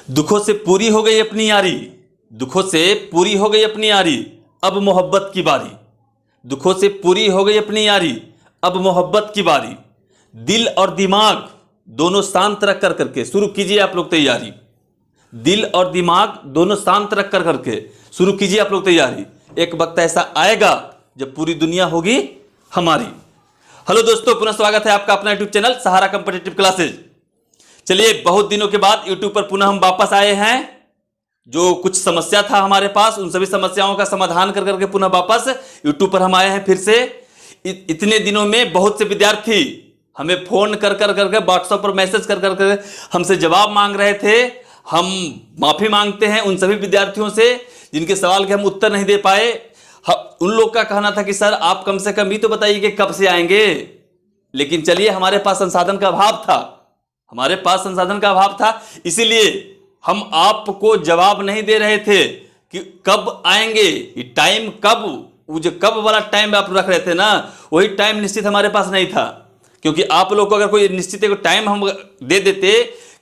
दुखों से पूरी हो गई अपनी यारी, दुखों से पूरी हो गई अपनी यारी, अब मोहब्बत की बारी। दुखों से पूरी हो गई अपनी यारी, अब मोहब्बत की बारी। दिल और दिमाग दोनों शांत रख कर करके शुरू कीजिए आप लोग तैयारी। दिल और दिमाग दोनों शांत रख कर करके शुरू कीजिए आप लोग तैयारी। एक वक्त ऐसा आएगा जब पूरी दुनिया होगी हमारी। हेलो दोस्तों, पुनः स्वागत है आपका अपना यूट्यूब चैनल सहारा कॉम्पिटिटिव क्लासेज। चलिए, बहुत दिनों के बाद यूट्यूब पर पुनः हम वापस आए हैं। जो कुछ समस्या था हमारे पास, उन सभी समस्याओं का समाधान कर करके पुनः वापस यूट्यूब पर हम आए हैं फिर से। इतने दिनों में बहुत से विद्यार्थी हमें फोन कर करके व्हाट्सएप पर मैसेज कर करके हमसे जवाब मांग रहे थे। हम माफी मांगते हैं उन सभी विद्यार्थियों से जिनके सवाल के हम उत्तर नहीं दे पाए। उन लोग का कहना था कि सर आप कम से कम ये तो बताइए कि कब से आएंगे। लेकिन चलिए, हमारे पास संसाधन का अभाव था, हमारे पास संसाधन का अभाव था, इसीलिए हम आपको जवाब नहीं दे रहे थे कि कब आएंगे। ये टाइम कब, वो जो कब वाला टाइम आप रख रहे थे ना, वही टाइम निश्चित हमारे पास नहीं था। क्योंकि आप लोग को अगर कोई निश्चित एक टाइम हम दे देते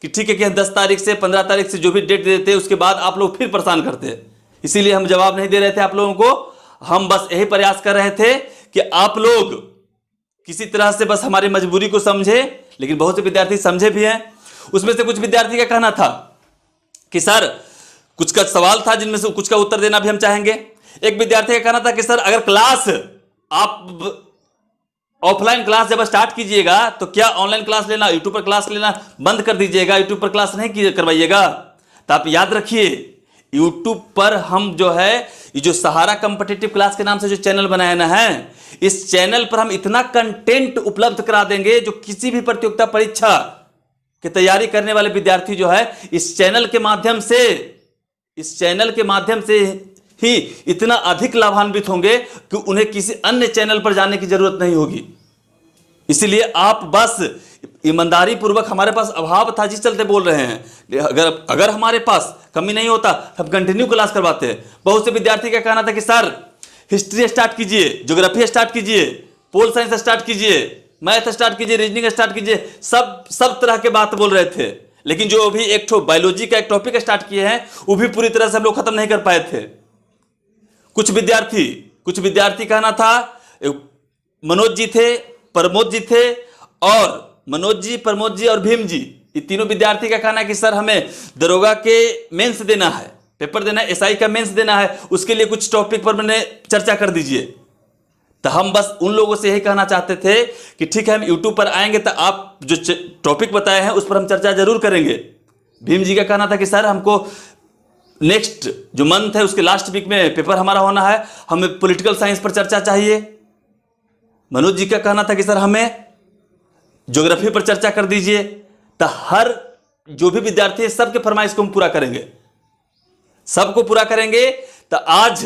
कि ठीक है कि हम 10 तारीख से 15 तारीख से जो भी डेट दे देते, उसके बाद आप लोग फिर परेशान करते। इसीलिए हम जवाब नहीं दे रहे थे आप लोगों को। हम बस यही प्रयास कर रहे थे कि आप लोग किसी तरह से बस हमारी मजबूरी को समझे। लेकिन बहुत से विद्यार्थी समझे भी हैं। उसमें से कुछ विद्यार्थी का कहना था कि सर, कुछ का सवाल था जिनमें से कुछ का उत्तर देना भी हम चाहेंगे। एक विद्यार्थी का कहना था कि सर, अगर क्लास आप ऑफलाइन क्लास जब स्टार्ट कीजिएगा तो क्या ऑनलाइन क्लास लेना, यूट्यूब पर क्लास लेना बंद कर दीजिएगा, यूट्यूब पर क्लास नहीं करवाइएगा। तो आप याद रखिए, यूट्यूब पर हम जो है ये जो सहारा कॉम्पिटिटिव क्लास के नाम से जो चैनल बनाया ना है, इस चैनल पर हम इतना कंटेंट उपलब्ध करा देंगे जो किसी भी प्रतियोगिता परीक्षा की तैयारी करने वाले विद्यार्थी जो है इस चैनल के माध्यम से ही इतना अधिक लाभान्वित होंगे कि उन्हें किसी अन्य चैनल पर जाने की जरूरत नहीं होगी। इसलिए आप बस ईमानदारी पूर्वक, हमारे पास अभाव था जिस चलते बोल रहे हैं, अगर हमारे पास कमी नहीं होता तब कंटिन्यू क्लास करवाते हैं। बहुत से विद्यार्थी का कहना था कि सर हिस्ट्री स्टार्ट कीजिए, ज्योग्राफी स्टार्ट कीजिए, पोल साइंस स्टार्ट कीजिए, मैथ स्टार्ट कीजिए, रीजनिंग स्टार्ट कीजिए, सब तरह के बात बोल रहे थे। लेकिन जो अभी एक बायोलॉजी का एक टॉपिक स्टार्ट किए हैं वो भी पूरी तरह से हम लोग खत्म नहीं कर पाए थे। कुछ विद्यार्थी कहना था, मनोज जी थे, प्रमोद जी थे, और मनोज जी, प्रमोद जी और भीम जी, ये तीनों विद्यार्थी का कहना है कि सर हमें दरोगा के मेंस देना है, पेपर देना है, एसआई का मेंस देना है, उसके लिए कुछ टॉपिक पर मैंने चर्चा कर दीजिए। तो हम बस उन लोगों से यही कहना चाहते थे कि ठीक है, हम यूट्यूब पर आएंगे तो आप जो टॉपिक बताए हैं उस पर हम चर्चा जरूर करेंगे। भीम जी का कहना था कि सर हमको नेक्स्ट जो मंथ है उसके लास्ट वीक में पेपर हमारा होना है, हमें पॉलिटिकल साइंस पर चर्चा चाहिए। मनोज जी का कहना था कि सर हमें ज्योग्राफी पर चर्चा कर दीजिए। तो हर जो भी विद्यार्थी है सबके फरमाइश को हम पूरा करेंगे, सबको पूरा करेंगे। तो आज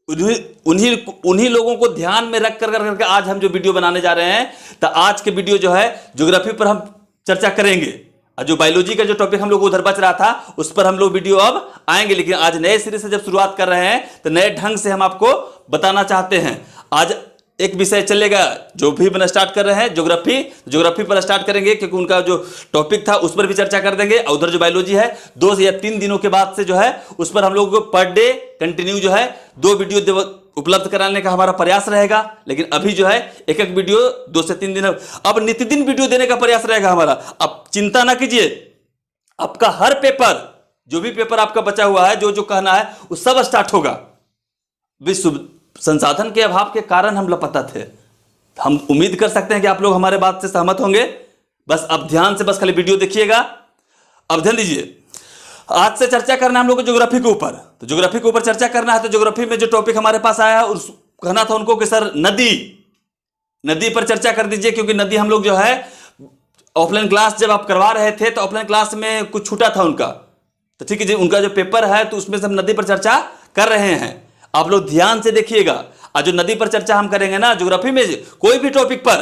उन्हीं लोगों को ध्यान में रख कर आज हम जो वीडियो बनाने जा रहे हैं, तो आज के वीडियो जो है ज्योग्राफी पर हम चर्चा करेंगे। और जो बायोलॉजी का जो टॉपिक हम लोग उधर बच रहा था उस पर हम लोग वीडियो अब आएंगे। लेकिन आज नए सिरे से जब शुरुआत कर रहे हैं तो नए ढंग से हम आपको बताना चाहते हैं। आज एक विषय चलेगा जो भी बना स्टार्ट कर रहे हैं, ज्योग्राफी पर स्टार्ट करेंगे क्योंकि उनका जो टॉपिक था उस पर भी चर्चा कर देंगे। और उधर जो बायोलॉजी है 2 या 3 दिनों के बाद से जो है उस पर हम लोग को पर डे कंटिन्यू जो है 2 वीडियो उपलब्ध कराने का हमारा प्रयास रहेगा। लेकिन अभी जो है एक वीडियो 2 से 3 दिन, अब नित्य दिन वीडियो देने का प्रयास रहेगा हमारा। अब चिंता ना कीजिए, आपका हर पेपर, जो भी पेपर आपका बचा हुआ है, जो कहना है वो सब स्टार्ट होगा। विश्व संसाधन के अभाव के कारण हम लापता थे। हम उम्मीद कर सकते हैं कि आप लोग हमारे बात से सहमत होंगे। बस अब ध्यान से बस खाली वीडियो देखिएगा। अब ध्यान दीजिए, आज से चर्चा करना है हम लोग को ज्योग्राफी के ऊपर। तो ज्योग्राफी के ऊपर चर्चा करना है। तो ज्योग्राफी में जो टॉपिक हमारे पास आया है उस कहना था उनको कि सर नदी पर चर्चा कर दीजिए, क्योंकि नदी हम लोग जो है ऑफलाइन क्लास जब आप करवा रहे थे तो ऑफलाइन क्लास में कुछ छूटा था उनका। तो ठीक है जी, उनका जो पेपर है तो उसमें से हम नदी पर चर्चा कर रहे हैं। आप लोग ध्यान से देखिएगा। और जो नदी पर चर्चा हम करेंगे ना ज्योग्राफी में, कोई भी टॉपिक पर,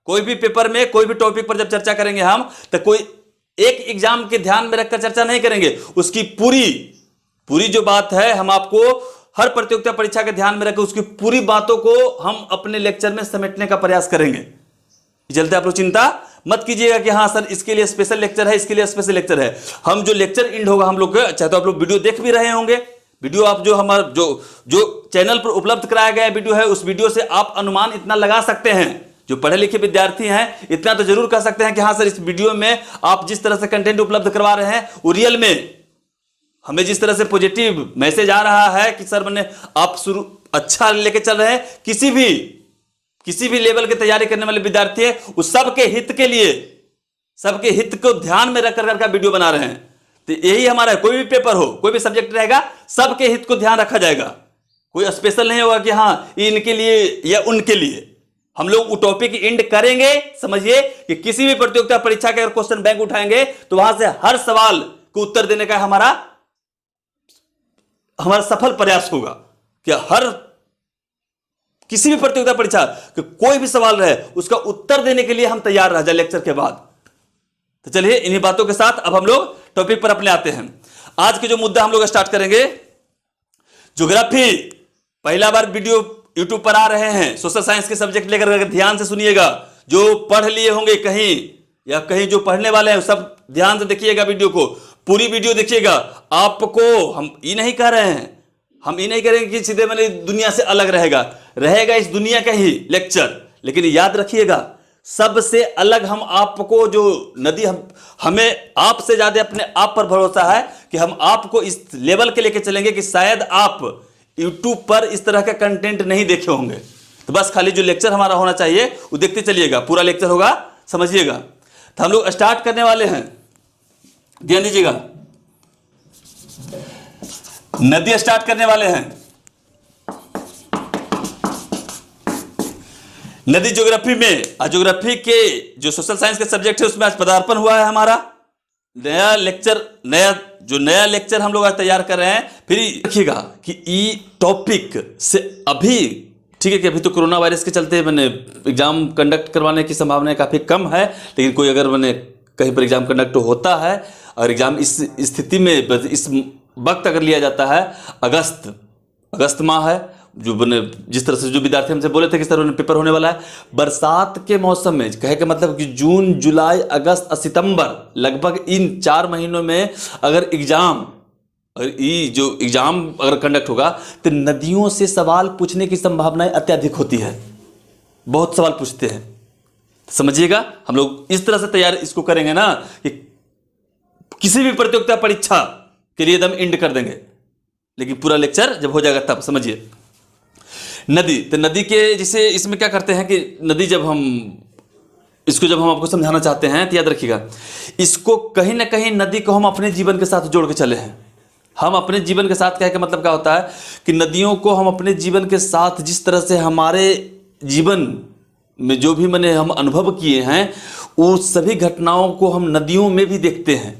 कोई भी पेपर में, कोई भी टॉपिक पर जब चर्चा करेंगे हम, तो कोई एक एग्जाम के ध्यान में रखकर चर्चा नहीं करेंगे। उसकी पूरी जो बात है हम आपको हर प्रतियोगिता परीक्षा के ध्यान में रखकर उसकी पूरी बातों को हम अपने लेक्चर में समेटने का प्रयास करेंगे। चलते आप लोग चिंता मत कीजिएगा कि हाँ सर इसके लिए स्पेशल लेक्चर है, इसके लिए स्पेशल लेक्चर है। हम जो लेक्चर एंड होगा हम लोग चाहे तो आप लोग वीडियो देख भी रहे होंगे, वीडियो आप जो हमारा जो चैनल पर उपलब्ध कराया गया वीडियो है उस वीडियो से आप अनुमान इतना लगा सकते हैं, जो पढ़े लिखे विद्यार्थी हैं इतना तो जरूर कह सकते हैं कि हाँ सर इस वीडियो में आप जिस तरह से कंटेंट उपलब्ध करवा रहे हैं वो रियल में हमें जिस तरह से पॉजिटिव मैसेज आ रहा है कि सर मैंने आप शुरू अच्छा लेके चल रहे हैं, किसी भी लेवल की तैयारी करने वाले विद्यार्थी है उस सबके हित के लिए, सबके हित को ध्यान में रख कर वीडियो बना रहे हैं। तो यही हमारा कोई भी पेपर हो, कोई भी सब्जेक्ट रहेगा, सबके हित को ध्यान रखा जाएगा। कोई स्पेशल नहीं होगा कि हाँ इनके लिए या उनके लिए। हम लोग वो टॉपिक एंड करेंगे। समझिए कि किसी भी प्रतियोगिता परीक्षा के अगर क्वेश्चन बैंक उठाएंगे तो वहां से हर सवाल को उत्तर देने का हमारा सफल प्रयास होगा कि हर किसी भी प्रतियोगिता परीक्षा कि कोई भी सवाल रहे उसका उत्तर देने के लिए हम तैयार रह जाए लेक्चर के बाद। तो चलिए इन्हीं बातों के साथ अब हम लोग टॉपिक पर अपने आते हैं। आज के जो मुद्दा हम लोग स्टार्ट करेंगे, ज्योग्राफी। पहला बार वीडियो यूट्यूब पर आ रहे हैं, सोशल साइंस के सब्जेक्ट लेकर ध्यान से सुनिएगा। जो पढ़ लिए होंगे कहीं या कहीं जो पढ़ने वाले हैं सब ध्यान से देखिएगा, वीडियो को पूरी वीडियो देखिएगा। आपको हम ये नहीं कह रहे हैं, हम ये नहीं करेंगे कि सीधे मैंने दुनिया से अलग रहेगा इस दुनिया का ही लेक्चर, लेकिन याद रखिएगा सबसे अलग हम आपको जो नदी हमें आपसे ज्यादा अपने आप पर भरोसा है कि हम आपको इस लेवल के लेके चलेंगे कि शायद आप YouTube पर इस तरह का कंटेंट नहीं देखे होंगे। तो बस खाली जो लेक्चर हमारा होना चाहिए वो देखते चलिएगा, पूरा लेक्चर होगा, समझिएगा। तो हम लोग स्टार्ट करने वाले हैं, ध्यान दीजिएगा। नदी स्टार्ट करने वाले हैं। नदी ज्योग्राफी में, ज्योग्राफी के जो सोशल साइंस के सब्जेक्ट है उसमें आज पदार्पण हुआ है हमारा नया लेक्चर हम लोग आज तैयार कर रहे हैं। फिर देखिएगा कि ई टॉपिक से अभी ठीक है कि अभी तो कोरोना वायरस के चलते मैंने एग्जाम कंडक्ट करवाने की संभावना काफ़ी कम है, लेकिन कोई अगर मैंने कहीं पर एग्जाम कंडक्ट होता है और एग्जाम इस स्थिति में इस वक्त अगर लिया जाता है, अगस्त माह है, जो बने जिस तरह से जो विद्यार्थी हमसे बोले थे कि सर पेपर होने वाला है बरसात के मौसम में, कहे का मतलब कि जून जुलाई अगस्त और सितंबर, लगभग इन 4 महीनों में अगर एग्जाम अगर कंडक्ट होगा तो नदियों से सवाल पूछने की संभावनाएं अत्यधिक होती है, बहुत सवाल पूछते हैं। समझिएगा हम लोग इस तरह से तैयार इसको करेंगे ना कि किसी भी प्रतियोगिता परीक्षा के लिए एकदम एंड कर देंगे, लेकिन पूरा लेक्चर जब हो जाएगा तब। समझिए नदी, तो नदी के जिसे इसमें क्या करते हैं कि नदी जब हम आपको समझाना चाहते हैं तो याद रखिएगा इसको कहीं ना कहीं नदी को हम अपने जीवन के साथ जोड़ के चले हैं। हम अपने जीवन के साथ कहने का मतलब क्या होता है कि नदियों को हम अपने जीवन के साथ जिस तरह से हमारे जीवन में जो भी मैंने हम अनुभव किए हैं वो सभी घटनाओं को हम नदियों में भी देखते हैं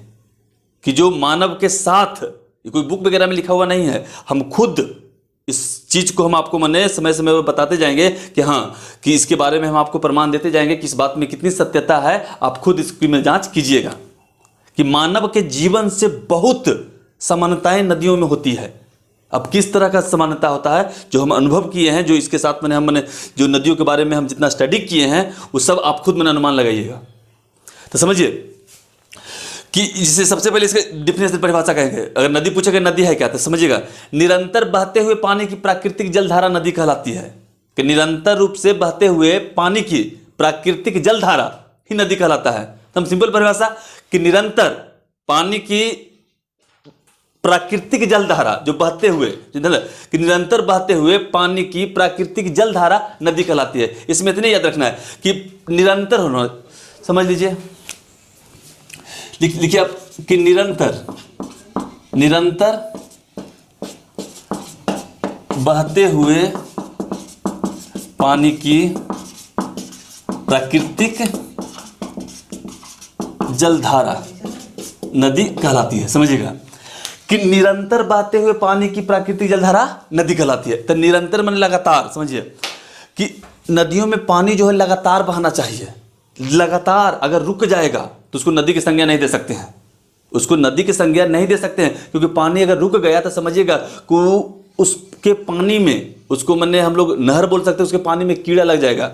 कि जो मानव के साथ, ये कोई बुक वगैरह में लिखा हुआ नहीं है, हम खुद इस चीज को हम आपको मने समय समय पर बताते जाएंगे कि हाँ कि इसके बारे में हम आपको प्रमाण देते जाएंगे कि इस बात में कितनी सत्यता है। आप खुद इसकी में जांच कीजिएगा कि मानव के जीवन से बहुत समानताएं नदियों में होती है। अब किस तरह का समानता होता है जो हम अनुभव किए हैं, जो इसके साथ मैंने जो नदियों के बारे में हम जितना स्टडी किए हैं वो सब आप खुद मैंने अनुमान लगाइएगा। तो समझिए कि जिसे सबसे पहले इसके डिफिनेशन परिभाषा कहेंगे। अगर नदी पूछेगा नदी है क्या, तो समझिएगा निरंतर बहते हुए पानी की प्राकृतिक जलधारा नदी कहलाती है। कि निरंतर रूप से बहते हुए पानी की प्राकृतिक जलधारा ही नदी कहलाता है। तो हम सिंपल परिभाषा कि निरंतर पानी की प्राकृतिक जलधारा जो बहते हुए कि निरंतर बहते हुए पानी की प्राकृतिक जलधारा नदी कहलाती है। इसमें इतने याद रखना है कि निरंतर होना, समझ लीजिए, लिखिए आप कि निरंतर बहते हुए पानी की प्राकृतिक जलधारा नदी कहलाती है। समझिएगा कि निरंतर बहते हुए पानी की प्राकृतिक जलधारा नदी कहलाती है। तो निरंतर माने लगातार, समझिए कि नदियों में पानी जो है लगातार बहना चाहिए। लगातार अगर रुक जाएगा तो उसको नदी की संज्ञा नहीं दे सकते हैं, उसको नदी की संज्ञा नहीं दे सकते हैं, क्योंकि पानी अगर रुक गया तो समझिएगा कि उसके पानी में, उसको मैंने हम लोग नहर बोल सकते हैं, उसके पानी में कीड़ा लग जाएगा।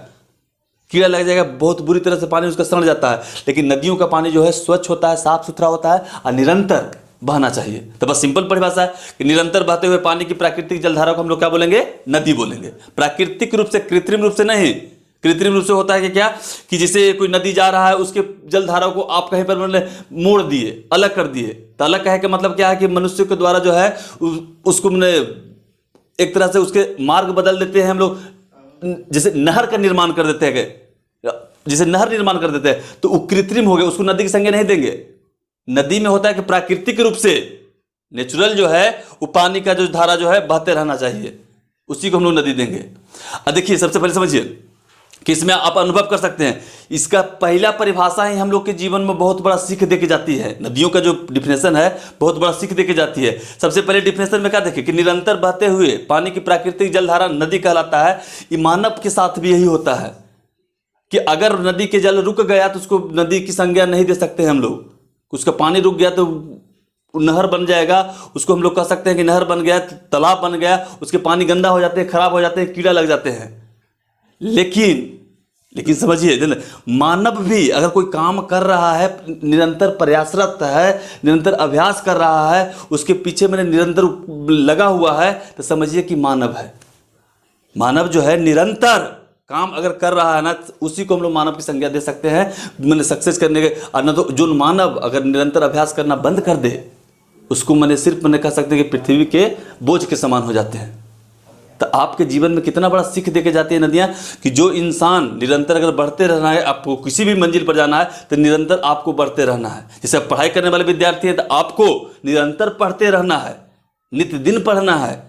कीड़ा लग जाएगा, बहुत बुरी तरह से पानी उसका सड़ जाता है। लेकिन नदियों का पानी जो है स्वच्छ होता है, साफ सुथरा होता है और निरंतर बहना चाहिए। तो बस सिंपल परिभाषा है कि निरंतर बहते हुए पानी की प्राकृतिक जलधारा को हम लोग क्या बोलेंगे? नदी बोलेंगे। प्राकृतिक रूप से, कृत्रिम रूप से नहीं। कृत्रिम रूप से होता है कि क्या, कि जैसे कोई नदी जा रहा है, उसके जलधारा को आप कहीं पर मतलब मोड़ दिए, अलग कर दिए। तो अलग कहे के मतलब क्या है कि मनुष्य के द्वारा जो है उसको मैंने एक तरह से उसके मार्ग बदल देते हैं हम लोग। जैसे नहर का निर्माण कर देते हैं, जैसे नहर निर्माण कर देते हैं, तो वो कृत्रिम हो गया, उसको नदी की संज्ञा नहीं देंगे। नदी में होता है कि प्राकृतिक रूप से नेचुरल जो है वो पानी का जो धारा जो है बहते रहना चाहिए, उसी को हम लोग नदी देंगे। अब देखिए, सबसे पहले समझिए कि इसमें आप अनुभव कर सकते हैं, इसका पहला परिभाषा ही हम लोग के जीवन में बहुत बड़ा सीख दे के जाती है। नदियों का जो डिफिनेशन है बहुत बड़ा सीख दे के जाती है। सबसे पहले डिफिनेशन में क्या देखें कि निरंतर बहते हुए पानी की प्राकृतिक जलधारा नदी कहलाता है। ये मानव के साथ भी यही होता है कि अगर नदी के जल रुक गया तो उसको नदी की संज्ञा नहीं दे सकते हम लोग। उसका पानी रुक गया तो नहर बन जाएगा, उसको हम लोग कह सकते हैं कि नहर बन गया, तालाब बन गया, उसके पानी गंदा हो जाते हैं, खराब हो जाते हैं, कीड़ा लग जाते हैं। लेकिन समझिए, मानव भी अगर कोई काम कर रहा है, निरंतर प्रयासरत है, निरंतर अभ्यास कर रहा है, उसके पीछे मैंने निरंतर लगा हुआ है, तो समझिए कि मानव है। मानव जो है निरंतर काम अगर कर रहा है ना, उसी को हम लोग मानव की संज्ञा दे सकते हैं, मैंने सक्सेस करने के। और न तो जो मानव अगर निरंतर अभ्यास करना बंद कर दे, उसको मैंने कह सकते हैं कि पृथ्वी के बोझ के समान हो जाते हैं। तो आपके जीवन में कितना बड़ा सीख दे के जाती है नदियाँ, कि जो इंसान निरंतर अगर बढ़ते रहना है, आपको किसी भी मंजिल पर जाना है तो निरंतर आपको बढ़ते रहना है। जैसे आप पढ़ाई करने वाले विद्यार्थी हैं तो आपको निरंतर पढ़ते रहना है, नित्य दिन पढ़ना है।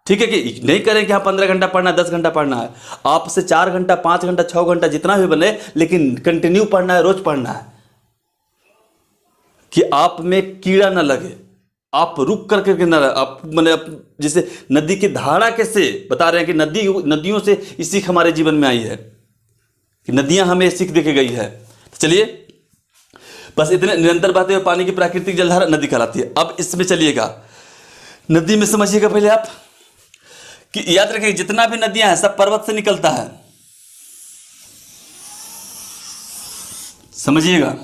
ठीक है कि नहीं करें कि हाँ 15 घंटा पढ़ना है, 10 घंटा पढ़ना है। आपसे 4 घंटा, 5 घंटा, 6 घंटा जितना भी बने, लेकिन कंटिन्यू पढ़ना है, रोज पढ़ना है, कि आप में कीड़ा ना लगे, आप रुक करके ना, आप मैंने जैसे नदी की धारा कैसे बता रहे हैं कि नदियों से ये सीख हमारे जीवन में आई है, कि नदियां हमें सीख दे के गई है। तो चलिए, बस इतने निरंतर बहते हुए पानी की प्राकृतिक जलधारा नदी कहलाती है। अब इसमें चलिएगा, नदी में समझिएगा पहले आप कि याद रखिए, जितना भी नदियां हैं सब पर्वत से निकलता है। समझिएगा,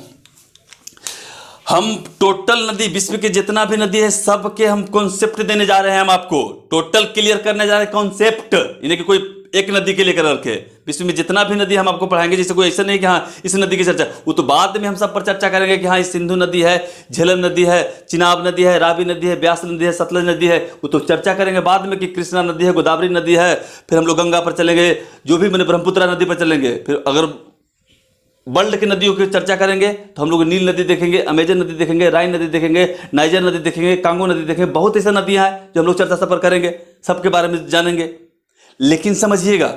हम टोटल नदी, विश्व के जितना भी नदी है सबके हम कॉन्सेप्ट देने जा रहे हैं। हम आपको टोटल क्लियर करने जा रहे हैं कॉन्सेप्ट, यानी कि कोई एक नदी के लेकर रखे। विश्व में जितना भी नदी हम आपको पढ़ाएंगे, जैसे कोई ऐसा नहीं कि हाँ इस नदी की चर्चा, वो तो बाद में हम सब पर चर्चा करेंगे कि हाँ इस सिंधु नदी है, झेलम नदी है, चिनाब नदी है, रावी नदी है, ब्यास नदी है, सतलज नदी है, वो तो चर्चा करेंगे बाद में कि कृष्णा नदी है, गोदावरी नदी है। फिर हम लोग गंगा पर चलेंगे, जो भी मैंने ब्रह्मपुत्रा नदी पर चलेंगे। फिर अगर वर्ल्ड की नदियों की चर्चा करेंगे तो हम लोग नील नदी देखेंगे, अमेजन नदी देखेंगे, राइन नदी देखेंगे, नाइजर नदी देखेंगे, कांगो नदी देखेंगे। बहुत ऐसी नदियां हैं जो हम लोग चर्चा सफर करेंगे, सबके बारे में जानेंगे। लेकिन समझिएगा,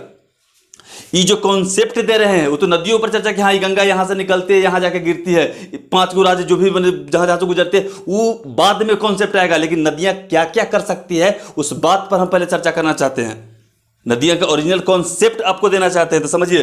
ये जो कॉन्सेप्ट दे रहे हैं वो तो नदियों पर चर्चा कि हाँ ये गंगा यहाँ से निकलती है, यहाँ जाके गिरती है, 5 गो राज्य जो भी जहाँ जहाँ से गुजरते हैं, वो बाद में कॉन्सेप्ट आएगा। लेकिन नदियाँ क्या क्या कर सकती है उस बात पर हम पहले चर्चा करना चाहते हैं। नदियाँ का ओरिजिनल कॉन्सेप्ट आपको देना चाहते हैं। तो समझिए,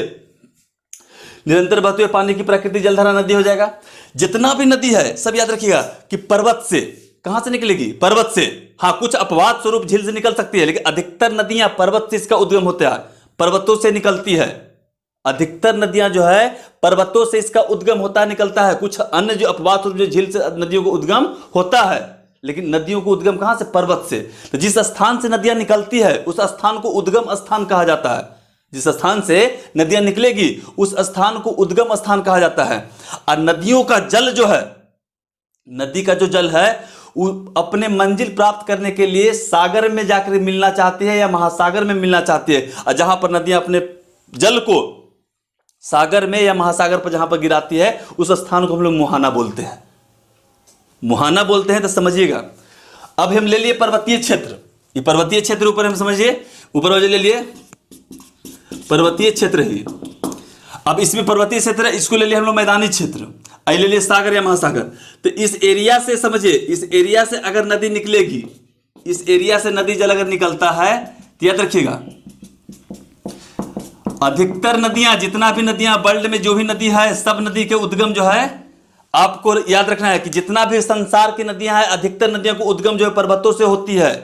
निरंतर बहते हुए पानी की प्राकृतिक जलधारा नदी हो जाएगा। जितना भी नदी है सब याद रखिएगा कि पर्वत से, कहां से निकलेगी? पर्वत से। हाँ, कुछ अपवाद स्वरूप झील से निकल सकती है, लेकिन अधिकतर नदियां पर्वत से इसका उद्गम होता है, पर्वतों से निकलती है। अधिकतर नदियां जो है पर्वतों से इसका उद्गम होता है, निकलता है। कुछ अन्य जो अपवाद स्वरूप जो झील से नदियों को उद्गम होता है, लेकिन नदियों को उद्गम कहां से? पर्वत से। तो जिस स्थान से नदियां निकलती है उस स्थान को उद्गम स्थान कहा जाता है। जिस स्थान से नदियां निकलेगी उस स्थान को उद्गम स्थान कहा जाता है। और नदियों का जल जो है, नदी का जो जल है वो अपने मंजिल प्राप्त करने के लिए सागर में जाकर मिलना चाहती है या महासागर में मिलना चाहती है। और जहां पर नदियां अपने जल को सागर में या महासागर पर जहां पर गिराती है उस स्थान को हम लोग मुहाना बोलते हैं। मुहाना बोलते हैं। तो समझिएगा, अब हम ले लिए पर्वतीय क्षेत्र। ये पर्वतीय क्षेत्र ऊपर हम समझिए, ऊपर वाले ले लिए पर्वतीय क्षेत्र ही। अब इसमें पर्वतीय क्षेत्र है, इसको ले लिया हम लोग मैदानी क्षेत्र, आई ले लिए सागर या महासागर। तो इस एरिया से समझिए, इस एरिया से अगर नदी निकलेगी, इस एरिया से नदी जल अगर निकलता है तो याद रखिएगा, अधिकतर नदियां, जितना भी नदियां वर्ल्ड में जो भी नदी है, सब नदी के उद्गम जो है आपको याद रखना है कि जितना भी संसार की नदियां हैं, अधिकतर नदियों को उद्गम जो है पर्वतों से होती है।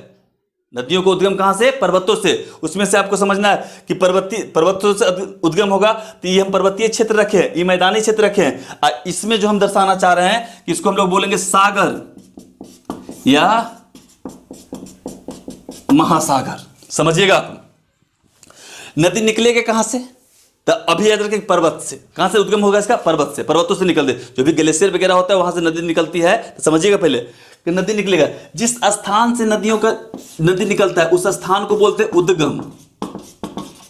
नदियों को उद्गम कहाँ से? पर्वतों से। उसमें से आपको समझना है कि पर्वतों से उद्गम होगा, तो ये हम पर्वतीय क्षेत्र रखे हैं, ये मैदानी क्षेत्र रखे हैं। इसमें जो हम दर्शाना चाह रहे हैं कि इसको हम लोग बोलेंगे सागर या महासागर। समझिएगा आप, नदी निकलेगा कहां से? तो अभी याद रखें पर्वत से। कहां से उद्गम होगा इसका? पर्वत से, पर्वतों से निकल दे। जो भी ग्लेशियर वगैरह होता है वहां से नदी निकलती है। तो समझिएगा पहले कि नदी निकलेगा, जिस स्थान से नदी निकलता है उस स्थान को बोलते हैं उद्गम।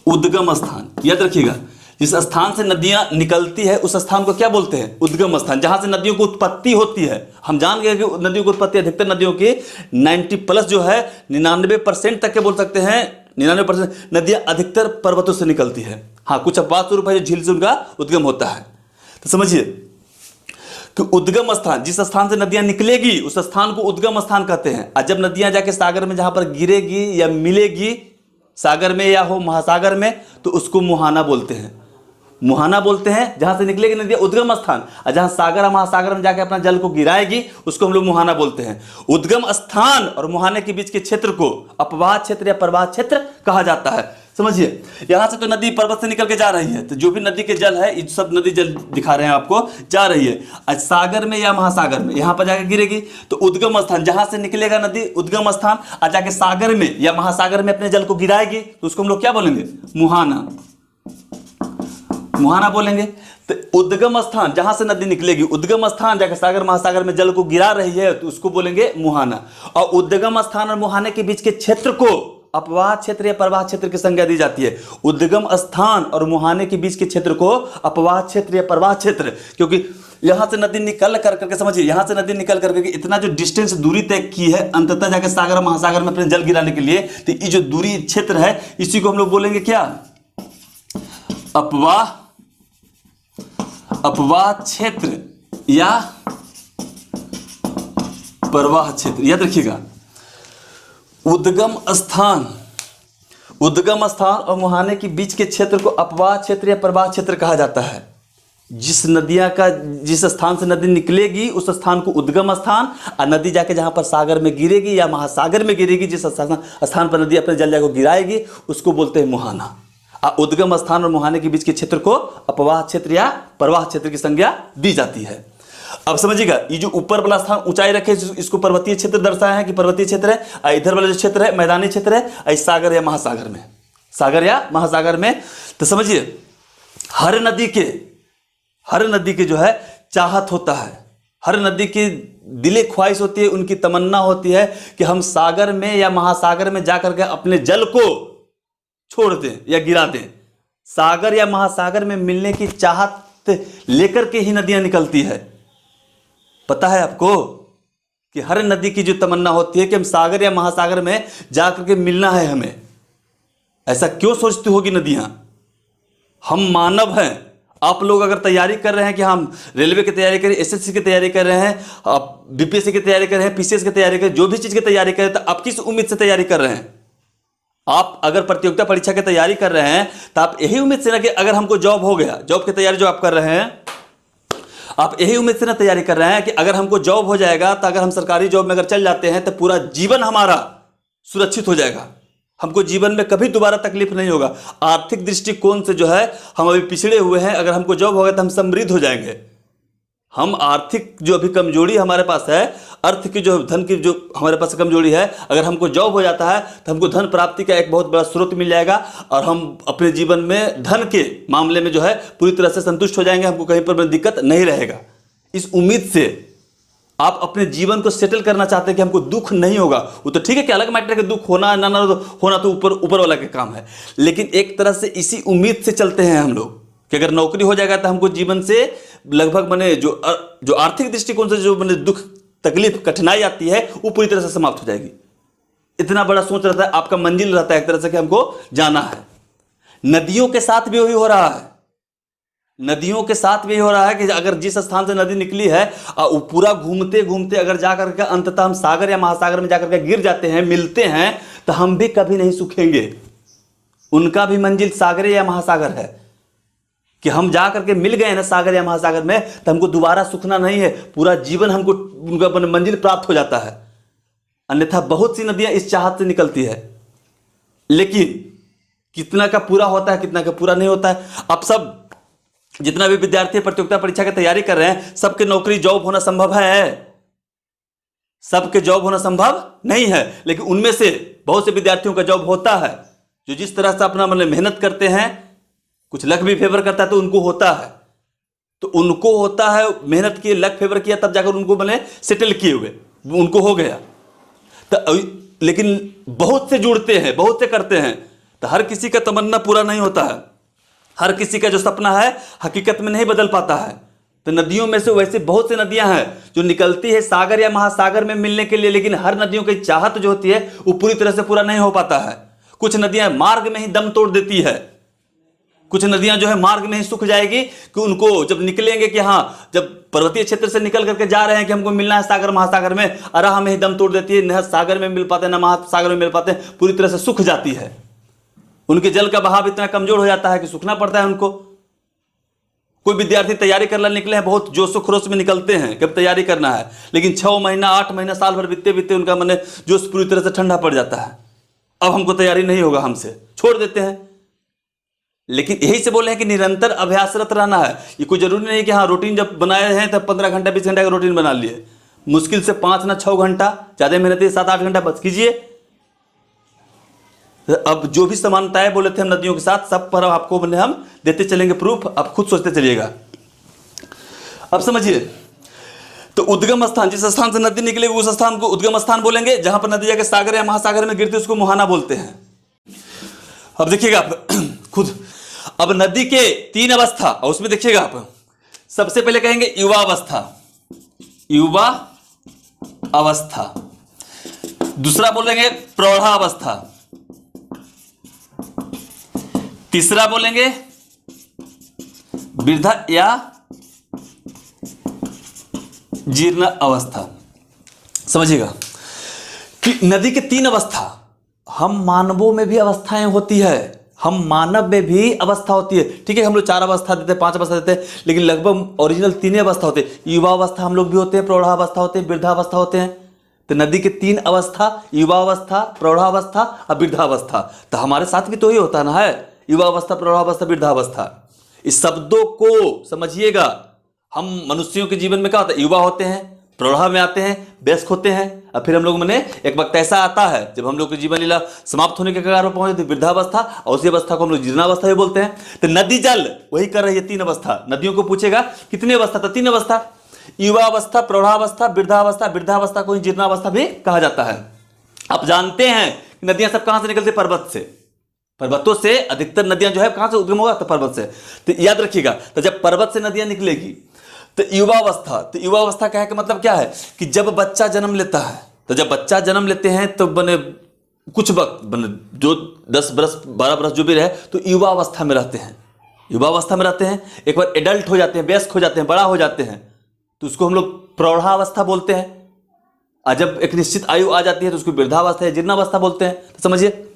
उद्गम स्थान याद रखिएगा, जिस स्थान से नदियां निकलती है उस स्थान को क्या बोलते हैं? उद्गम स्थान। जहां से नदियों की उत्पत्ति होती है, हम जान गए कि नदियों की उत्पत्ति अधिकतर नदियों की 90+ जो है 99% तक के बोल सकते हैं, 99% नदियां अधिकतर पर्वतों से निकलती है। हाँ, कुछ अपवाद स्वरूप है जो झील से उनका उद्गम होता है। तो समझिए कि उद्गम स्थान, जिस स्थान से नदियां निकलेगी उस स्थान को उद्गम स्थान कहते हैं। और जब नदियां जाके सागर में जहां पर गिरेगी या मिलेगी, सागर में या हो महासागर में, तो उसको मुहाना बोलते हैं। मुहाना बोलते हैं जहां से निकलेगी नदियां, उद्गम स्थान। और जहां सागर महासागर में जाके अपना जल को गिराएगी उसको हम लोग मुहाना बोलते हैं। उद्गम स्थान और मुहाने के बीच के क्षेत्र को अपवाह क्षेत्र या प्रवाह क्षेत्र कहा जाता है। समझिए, यहां से तो नदी पर्वत से निकल के जा रही है, तो जो भी नदी के जल है, ये सब नदी जल दिखा रहे हैं आपको, जा रही है आज सागर में या महासागर में, यहां पर जाके गिरेगी। तो उद्गम स्थान, जहां से निकलेगा नदी उद्गम स्थान, और जाके सागर में या महासागर में अपने जल को गिराएगी, तो उसको हम लोग क्या बोलेंगे? मुहाना। मुहाना बोलेंगे। तो उद्गम स्थान जहां से नदी निकलेगी, उद्गम स्थान जाकर सागर महासागर में जल को गिरा रही है, तो उसको बोलेंगे मुहाना। और उद्गम स्थान और मुहाने के बीच के क्षेत्र को अपवाह क्षेत्र या प्रवाह क्षेत्र की संज्ञा दी जाती है। उद्गम स्थान और मुहाने के बीच के क्षेत्र को अपवाह क्षेत्र या प्रवाह क्षेत्र, क्योंकि यहां से नदी निकल करके, समझिए, यहां से नदी निकल करके इतना जो डिस्टेंस दूरी तय की है अंततः जाकर सागर महासागर में अपने जल गिराने के लिए, तो ये जो दूरी क्षेत्र है इसी को हम लोग बोलेंगे क्या? अपवाह क्षेत्र या प्रवाह क्षेत्र। याद रखिएगा, उद्गम स्थान और मुहाने के बीच के क्षेत्र को अपवाह क्षेत्र या प्रवाह क्षेत्र कहा जाता है। जिस स्थान से नदी निकलेगी उस स्थान को उद्गम स्थान, और नदी जाके जहां पर सागर में गिरेगी या महासागर में गिरेगी, जिस स्थान पर नदी अपने जल जाकर गिराएगी उसको बोलते हैं मुहाना। उद्गम स्थान और मुहाने के बीच के क्षेत्र को अपवाह क्षेत्र या प्रवाह क्षेत्र की संज्ञा दी जाती है। अब समझिएगा, ये जो ऊपर वाला स्थान ऊंचाई रखे इसको पर्वतीय क्षेत्र दर्शाया है कि पर्वतीय क्षेत्र है, और इधर वाला जो क्षेत्र है मैदानी क्षेत्र है, सागर या महासागर में, सागर या महासागर में। तो समझिए, हर नदी के जो है चाहत होता है, हर नदी की दिले ख्वाहिश होती है, उनकी तमन्ना होती है कि हम सागर में या महासागर में जाकर के अपने जल को छोड़ दें या गिरा दें। सागर या महासागर में मिलने की चाहत लेकर के ही नदियां निकलती है। पता है आपको कि हर नदी की जो तमन्ना होती है कि हम सागर या महासागर में जाकर के मिलना है हमें। ऐसा क्यों सोचती होगी नदियां? हम मानव हैं। आप लोग अगर तैयारी कर रहे हैं कि हम रेलवे की तैयारी करें, एसएससी की तैयारी कर रहे हैं, आप बीपीएससी की तैयारी कर रहे हैं, पीसीएस की तैयारी कर रहे हैं, जो भी चीज की तैयारी करें, तो आप किस उम्मीद से तैयारी कर रहे हैं? आप अगर प्रतियोगिता परीक्षा की तैयारी कर रहे हैं तो आप यही उम्मीद से ना कि अगर हमको जॉब हो गया, जॉब की तैयारी जो आप कर रहे हैं, आप यही उम्मीद से ना तैयारी कर रहे हैं कि अगर हमको जॉब हो जाएगा, तो अगर हम सरकारी जॉब में अगर चल जाते हैं तो पूरा जीवन हमारा सुरक्षित हो जाएगा, हमको जीवन में कभी दोबारा तकलीफ नहीं होगा। आर्थिक दृष्टिकोण से जो है हम अभी पिछड़े हुए हैं, अगर हमको जॉब होगा तो हम समृद्ध हो जाएंगे। हम आर्थिक जो अभी कमजोरी हमारे पास है, अर्थ की जो धन की जो हमारे पास कमजोरी है, अगर हमको जॉब हो जाता है तो हमको धन प्राप्ति का एक बहुत बड़ा स्रोत मिल जाएगा, और हम अपने जीवन में धन के मामले में जो है पूरी तरह से संतुष्ट हो जाएंगे, हमको कहीं पर दिक्कत नहीं रहेगा। इस उम्मीद से आप अपने जीवन को सेटल करना चाहते हैं कि हमको दुख नहीं होगा। वो तो ठीक है कि अलग मैटर है कि दुख होना ना होना तो ऊपर वाला का काम है, लेकिन एक तरह से इसी उम्मीद से चलते हैं हम लोग कि अगर नौकरी हो जाएगा तो हमको जीवन से लगभग मैंने जो आर्थिक दृष्टिकोण से जो मैंने दुख तकलीफ कठिनाई आती है वो पूरी तरह से समाप्त हो जाएगी। इतना बड़ा सोच रहता है, आपका मंजिल रहता है एक तरह से कि हमको जाना है। नदियों के साथ भी वही हो रहा है, नदियों के साथ भी हो रहा है कि अगर जिस स्थान से नदी निकली है वो पूरा घूमते घूमते अगर जाकर के अंततः हम सागर या महासागर में जाकर के गिर जाते हैं, मिलते हैं, तो हम भी कभी नहीं सूखेंगे। उनका भी मंजिल सागर या महासागर है कि हम जा करके मिल गए ना सागर या महासागर में, तो हमको दोबारा सूखना नहीं है, पूरा जीवन हमको उनका मंजिल प्राप्त हो जाता है। अन्यथा बहुत सी नदियां इस चाहत से निकलती है, लेकिन कितना का पूरा होता है, कितना का पूरा नहीं होता है। अब सब जितना भी विद्यार्थी प्रतियोगिता परीक्षा की तैयारी कर रहे हैं, सबके नौकरी जॉब होना संभव है? सबके जॉब होना संभव नहीं है, लेकिन उनमें से बहुत से विद्यार्थियों का जॉब होता है, जो जिस तरह से अपना मतलब मेहनत करते हैं, कुछ लक भी फेवर करता है तो उनको होता है। तो उनको होता है, मेहनत किए, लक फेवर किया, तब जाकर उनको मैंने सेटल किए हुए, उनको हो गया। तो लेकिन बहुत से जुड़ते हैं, बहुत से करते हैं, तो हर किसी का तमन्ना पूरा नहीं होता है, हर किसी का जो सपना है हकीकत में नहीं बदल पाता है। तो नदियों में से वैसे बहुत सी नदियां हैं जो निकलती है सागर या महासागर में मिलने के लिए, लेकिन हर नदियों की चाहत जो होती है वो पूरी तरह से पूरा नहीं हो पाता है। कुछ नदियां मार्ग में ही दम तोड़ देती है, कुछ नदियां जो है मार्ग में ही सूख जाएगी कि उनको जब निकलेंगे कि हाँ, जब पर्वतीय क्षेत्र से निकल करके जा रहे हैं कि हमको मिलना है सागर महासागर में, राह में ही दम तोड़ देती है, न सागर में मिल पाते न महासागर में मिल पाते, पूरी तरह से सूख जाती है। उनके जल का बहाव इतना कमजोर हो जाता है कि सूखना पड़ता है उनको। कोई विद्यार्थी तैयारी करने निकले हैं, बहुत जोश खरोश में निकलते हैं कब तैयारी करना है, लेकिन 6 महीना 8 महीना साल भर बीतते बीतते उनका मन जोश पूरी तरह से ठंडा पड़ जाता है, अब हमको तैयारी नहीं होगा, हमसे छोड़ देते हैं। लेकिन यही से बोले हैं कि निरंतर अभ्यासरत रहना है। ये कोई जरूरी नहीं कि हाँ रूटीन जब बनाए हैं तब 15 घंटा 20 घंटा का रूटीन बना लिए, मुश्किल से 5 ना 6 घंटा, ज्यादा मेहनत 7-8 घंटा बस कीजिए। अब जो भी समानताएं बोले थे हम नदियों के साथ, सब पर आपको हम देते चलेंगे प्रूफ, आप खुद सोचते चलिएगा। अब समझिए, तो उद्गम स्थान, जिस स्थान से नदी निकलेगी उस स्थान को उद्गम स्थान बोलेंगे। जहां पर नदी जाके सागर या महासागर में गिरती है उसको मुहाना बोलते हैं। अब देखिएगा आप खुद, अब नदी के 3 अवस्था, और उसमें देखिएगा आप, सबसे पहले कहेंगे युवा अवस्था, युवा अवस्था। दूसरा बोलेंगे प्रौढ़ावस्था, तीसरा बोलेंगे वृद्धा या जीर्ण अवस्था। समझिएगा कि नदी के 3 अवस्था, हम मानवों में भी अवस्थाएं होती है, हम मानव में भी अवस्था होती है। ठीक है, हम लोग 4 अवस्था देते हैं, 5 अवस्था देते हैं, लेकिन लगभग ओरिजिनल 3 अवस्था होते हैं। युवा अवस्था हम लोग भी होते हैं, प्रौढ़ावस्था होते हैं, वृद्धावस्था होते हैं। तो नदी के 3 अवस्था, युवावस्था, प्रौढ़ावस्था और वृद्धावस्था। तो हमारे साथ भी तो ही होता ना है, युवावस्था, प्रौढ़ावस्था, वृद्धावस्था। इस शब्दों को समझिएगा। हम मनुष्यों के जीवन में क्या होता है, युवा होते हैं, प्रौढ़ा में आते हैं, वयस्क होते हैं, और फिर हम लोग मैंने एक वक्त ऐसा आता है जब हम लोग की जीवन लीला समाप्त होने के कगार पर पहुंचे, वृद्धावस्था, और उसी अवस्था को हम लोग जीर्णावस्था भी बोलते हैं। तो नदी जल वही कर रही है 3 अवस्था। नदियों को पूछेगा कितनी अवस्था, तो 3 अवस्था, युवावस्था, प्रौढ़ावस्था, वृद्धावस्था। वृद्धावस्था को ही जीर्णावस्था भी कहा जाता है। आप जानते हैं कि नदियां सब कहां से निकलती, पर्वत से, पर्वतों से अधिकतर नदियां जो है कहां से उद्गम होगा, तो पर्वत से। तो याद रखिएगा, तो जब पर्वत से नदियां निकलेगी तो युवावस्था, तो युवावस्था का मतलब क्या है कि जब बच्चा जन्म लेता है, तो जब बच्चा जन्म लेते हैं तो बने कुछ वक्त बने जो 10 बरस 12 बरस जो भी रहे, तो युवावस्था में रहते हैं, युवावस्था में रहते हैं। एक बार एडल्ट हो जाते हैं, वयस्क हो जाते हैं, बड़ा हो जाते हैं, तो उसको हम लोग प्रौढ़ावस्था बोलते हैं। और जब एक निश्चित आयु आ जाती है तो उसको वृद्धावस्था या जीर्णावस्था बोलते हैं। तो समझिए,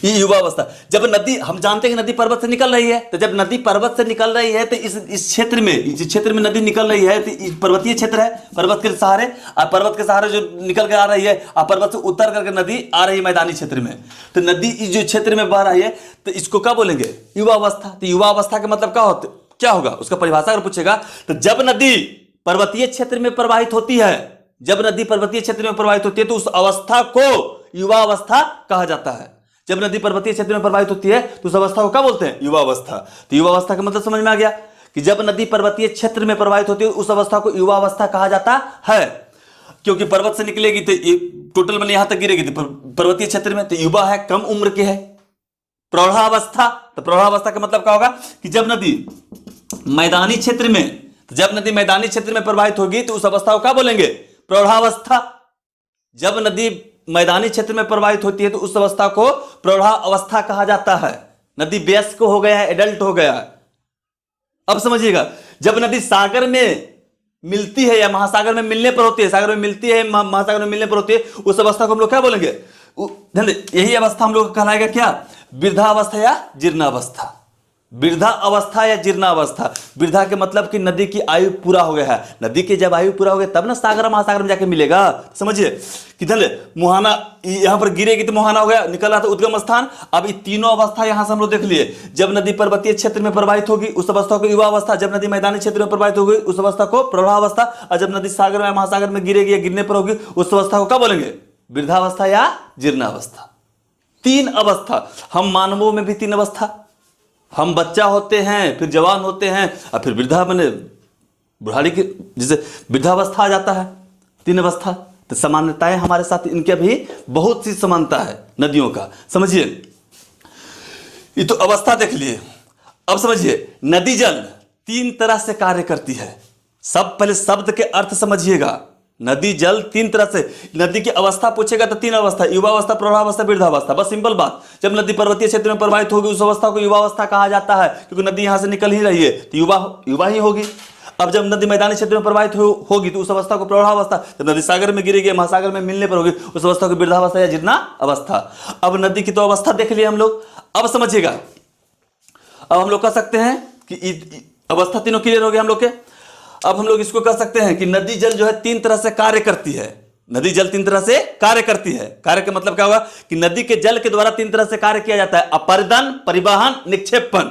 ये युवावस्था। जब नदी, हम जानते हैं कि नदी पर्वत से निकल रही है, तो जब नदी पर्वत से निकल रही है तो इस क्षेत्र में, जिस क्षेत्र में नदी निकल रही है, तो पर्वतीय क्षेत्र है, पर्वत के सहारे, और पर्वत के सहारे जो निकल के आ रही है, और पर्वत से उतर करके नदी आ रही है मैदानी क्षेत्र में, तो नदी इस जो क्षेत्र में बह रही है, तो इसको क्या बोलेंगे, युवावस्था। तो युवावस्था का मतलब क्या होगा, उसका परिभाषा अगर पूछेगा, तो जब नदी पर्वतीय क्षेत्र में प्रवाहित होती है, जब नदी पर्वतीय क्षेत्र में प्रवाहित होती है तो उस अवस्था को युवावस्था कहा जाता है। जब नदी पर्वतीय क्षेत्र में प्रवाहित होती है तो उस अवस्था को क्या बोलते हैं, युवावस्था। तो युवावस्था का मतलब समझ में आ गया कि जब नदी पर्वतीय क्षेत्र में प्रवाहित होती है उस अवस्था को युवावस्था कहा जाता है। क्योंकि पर्वत से निकलेगी तो ये टोटल में यहां तक गिरेगी, तो पर्वतीय क्षेत्र में, तो युवा है, कम उम्र के है। प्रौढ़ावस्था, तो प्रौढ़ावस्था का मतलब क्या होगा कि जब नदी मैदानी क्षेत्र में, जब नदी मैदानी क्षेत्र में प्रवाहित होगी तो उस अवस्था को क्या बोलेंगे, प्रौढ़ावस्था। जब नदी मैदानी क्षेत्र में प्रवाहित होती है तो उस अवस्था को प्रौढ़ा अवस्था कहा जाता है। नदी वयस्क हो गया है, एडल्ट हो गया है। अब समझिएगा, जब नदी सागर में मिलती है या महासागर में मिलने पर होती है, सागर में मिलती है, महासागर में मिलने पर होती है, उस अवस्था को हम लोग क्या बोलेंगे, यही अवस्था हम लोग कहलाएगा क्या, वृद्धावस्था या जीर्णावस्था। वृद्धा अवस्था या जीर्णावस्था। वृद्धा के मतलब कि नदी की आयु पूरा हो गया है। नदी की जब आयु पूरा हो गया तब ना सागर महासागर में जाके मिलेगा। समझिए किधर मुहाना, यहां पर गिरेगी तो मुहाना हो गया, निकल रहा था उद्गम स्थान। अब ये तीनों अवस्था यहां से हम लोग देख लिए। जब नदी पर्वतीय क्षेत्र में प्रवाहित होगी उस अवस्था को युवा अवस्था, जब नदी मैदानी क्षेत्र में प्रवाहित होगी उस अवस्था को प्रौढ़ावस्था, और जब नदी सागर में महासागर में गिरेगी या गिरने पर होगी उस अवस्था को क्या बोलेंगे? वृद्धावस्था या जीर्णावस्था। तीन अवस्था। हम मानवों में भी तीन अवस्था, हम बच्चा होते हैं, फिर जवान होते हैं, और फिर वृद्धा बने बुढ़ारी की, जिसे वृद्धावस्था आ जाता है। तीन अवस्था। तो समानताएं हमारे साथ इनके भी बहुत सी समानता है नदियों का। समझिए ये तो अवस्था देख लिए। अब समझिए नदी जल तीन तरह से कार्य करती है। सब पहले शब्द के अर्थ समझिएगा। नदी जल तीन तरह से, नदी की अवस्था पूछेगा तो तीन अवस्था, युवावस्था, प्रौढ़ावस्था, वृद्धावस्था। बस सिंपल बात। जब नदी पर्वतीय क्षेत्र में प्रवाहित होगी उस अवस्था को युवावस्था कहा जाता है, क्योंकि नदी यहां से निकल ही रही है तो युवा ही होगी। अब जब नदी मैदानी क्षेत्र में प्रवाहित होगी तो उस अवस्था को प्रौढ़ावस्था, जब नदी सागर में गिरेगी महासागर में मिलने पर होगी उस अवस्था को वृद्धावस्था या जीर्णा अवस्था। अब नदी की तो अवस्था देख लिए हम लोग। अब समझिएगा, अब हम लोग कह सकते हैं कि अवस्था तीनों क्लियर हो गए हम लोग के। अब हम लोग इसको कह सकते हैं कि नदी जल जो है तीन तरह से कार्य करती है। नदी जल तीन तरह से कार्य करती है। कार्य का मतलब क्या होगा कि नदी के जल के द्वारा तीन तरह से कार्य किया जाता है: अपर्दन, परिवहन, निक्षेपण।